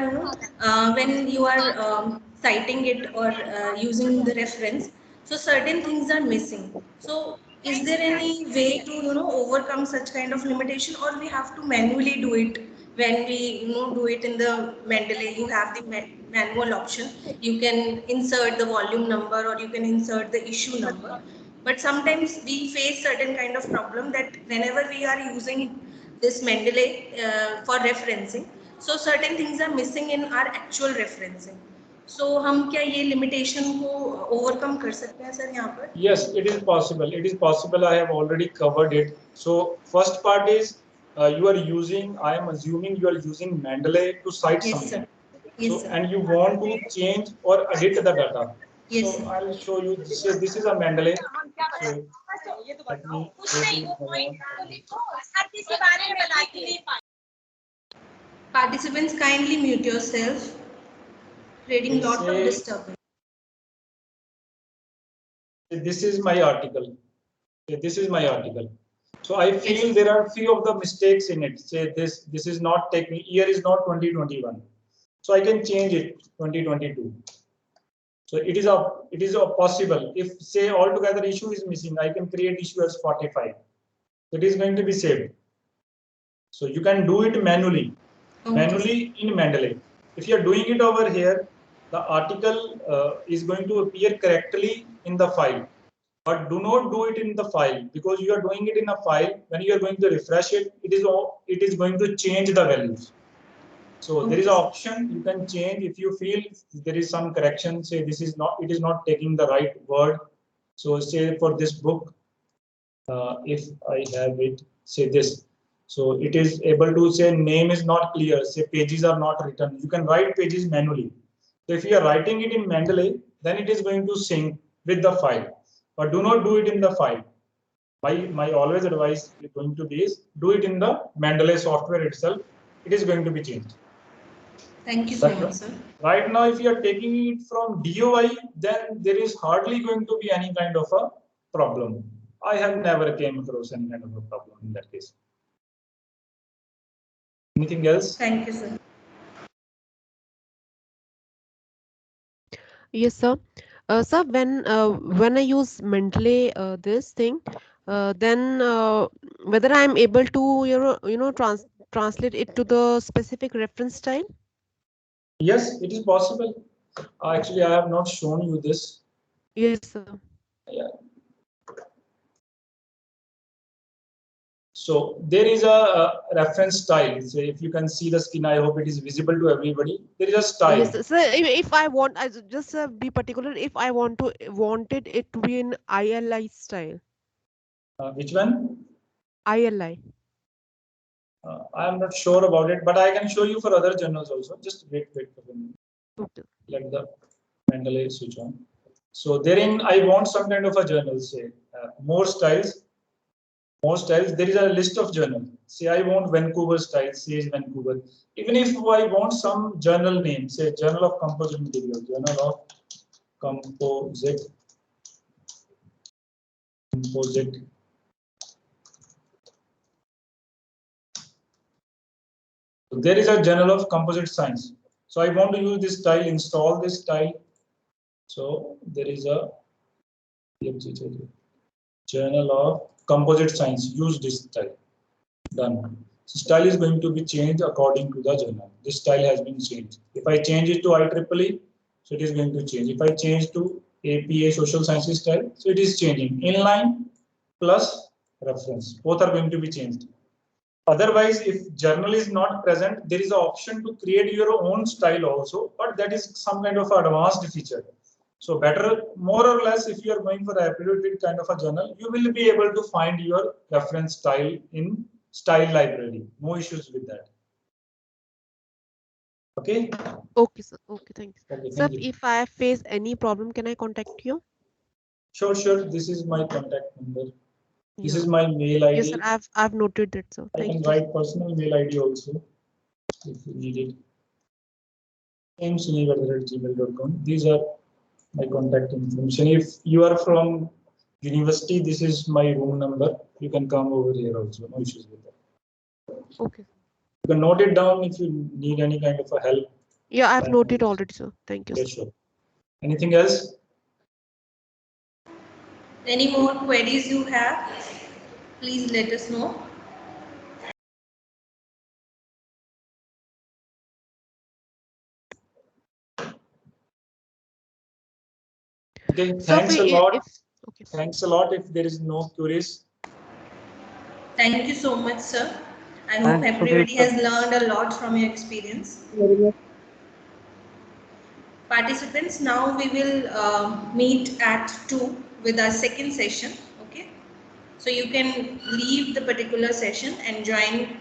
when you are citing it or using the reference, so certain things are missing. So is there any way to overcome such kind of limitation, or we have to manually do it? When we do it in the Mendeley, you have the manual option. You can insert the volume number or you can insert the issue number. But sometimes we face certain kind of problem that whenever we are using this Mendeley for referencing, so certain things are missing in our actual referencing. So हम क्या ये limitation को overcome कर सकते हैं sir यहाँ पर? Yes, it is possible. It is possible. I have already covered it. So first part is you are using. I am assuming you are using Mendeley to cite Yes, something. sir. Yes, So, sir. and you want to change or edit the data. Yes, so sir. I'll show you. This is a Mendeley. So let me go to Participants, kindly mute yourself. Creating lot of disturbance. This is my article. This is my article. So I feel there are few of the mistakes in it. Say this is not taking, year is not 2021. So I can change it 2022. So it is a possible. If say altogether issue is missing, I can create issue as 45. It is going to be saved. So you can do it manually. Okay. Manually in Mendeley. If you are doing it over here, the article is going to appear correctly in the file. But do not do it in the file, because you are doing it in a file. When you are going to refresh it, it is going to change the values. So there is an option you can change if you feel there is some correction. Say it is not taking the right word. So say for this book, if I have it, say this. So it is able to say name is not clear. Say pages are not written. You can write pages manually. So if you are writing it in Mendeley, then it is going to sync with the file. But do not do it in the file. My always advice is going to be is do it in the Mendeley software itself. It is going to be changed. Thank you so much, sir. Right now, if you are taking it from DOI, then there is hardly going to be any kind of a problem. I have never came across any kind of a problem in that case. Anything else? Thank you, sir. Yes, sir. Sir, when I use Mendeley this thing, then whether I am able to translate it to the specific reference style. Yes, it is possible. Actually, I have not shown you this. Yes, sir. Yeah. So there is a reference style. So if you can see the screen, I hope it is visible to everybody. There is a style. Yes, sir. If I want, I just be particular. If I wanted it to be in ILI style. Which one? ILI. I am not sure about it, but I can show you for other journals also. Just wait for a minute. Okay. Let the Mendeley switch on. So therein, I want some kind of a journal. Say more styles. More styles. There is a list of journals. Say I want Vancouver style. Say Vancouver. Even if I want some journal name, say Journal of Composite Material, Journal of Composite. So there is a Journal of Composite Science. So I want to use this style, install this style. So there is a Journal of Composite Science, use this style. Done. So style is going to be changed according to the journal. This style has been changed. If I change it to IEEE, so it is going to change. If I change to APA Social Sciences style, so it is changing. Inline plus reference, both are going to be changed. Otherwise, if journal is not present, there is an option to create your own style also, but that is some kind of advanced feature. So better, more or less, if you are going for a approved kind of a journal, you will be able to find your reference style in style library. No issues with that. Okay. Okay, sir. Okay, thank you. Okay, Sir, thank you. if I face any problem, can I contact you? Sure, sure. This is my contact number. This Yeah. is my mail ID. Yes, sir. I've noted that, sir. I Thank can you. write personal mail ID also if you need it. msunivardhar@gmail.com. These are my contact information. If you are from university, this is my room number. You can come over here also. No issues with that. Okay. You can note it down if you need any kind of a help. Yeah, I've noted already, sir. Thank you. Yeah, Sir. sure. Anything else? Any more queries you have, please let us know. Okay, So thanks a lot. okay. Thanks a lot if there is no queries. Thank you so much, sir. I hope Thanks, everybody Sudhir, has learned a lot from your experience. Participants, now we will meet at 2 with our second session. Okay, so you can leave the particular session and join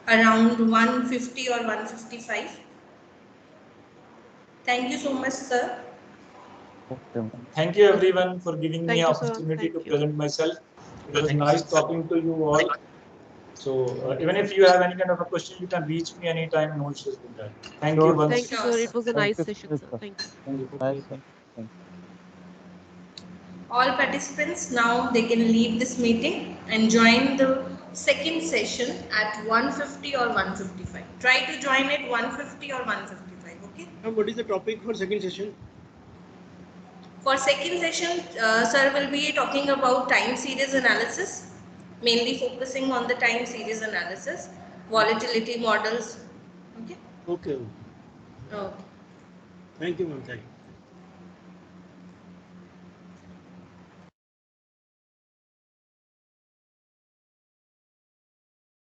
around 1:50 or 1:55. Thank you so much, sir. Thank you everyone for giving me Thank you, sir. opportunity Thank to you. present myself. It was nice talking to you all. So even if you have any kind of a question, you can reach me anytime. No issues with that. Thank you Sure. once. Thank you, Sure, sir. sir. It was a Thank nice you, session, Sudhir, sir. sir. Thank you. Thank you. Nice. Thank you. All participants, now they can leave this meeting and join the second session at 1:50 or 1:55. Try to join at 1:50 or 1:55. Okay. Now, what is the topic for second session? For second session, sir will be talking about time series analysis, mainly focusing on the time series analysis, volatility models. Okay. Okay. Okay. Thank you, ma'am. Thank you.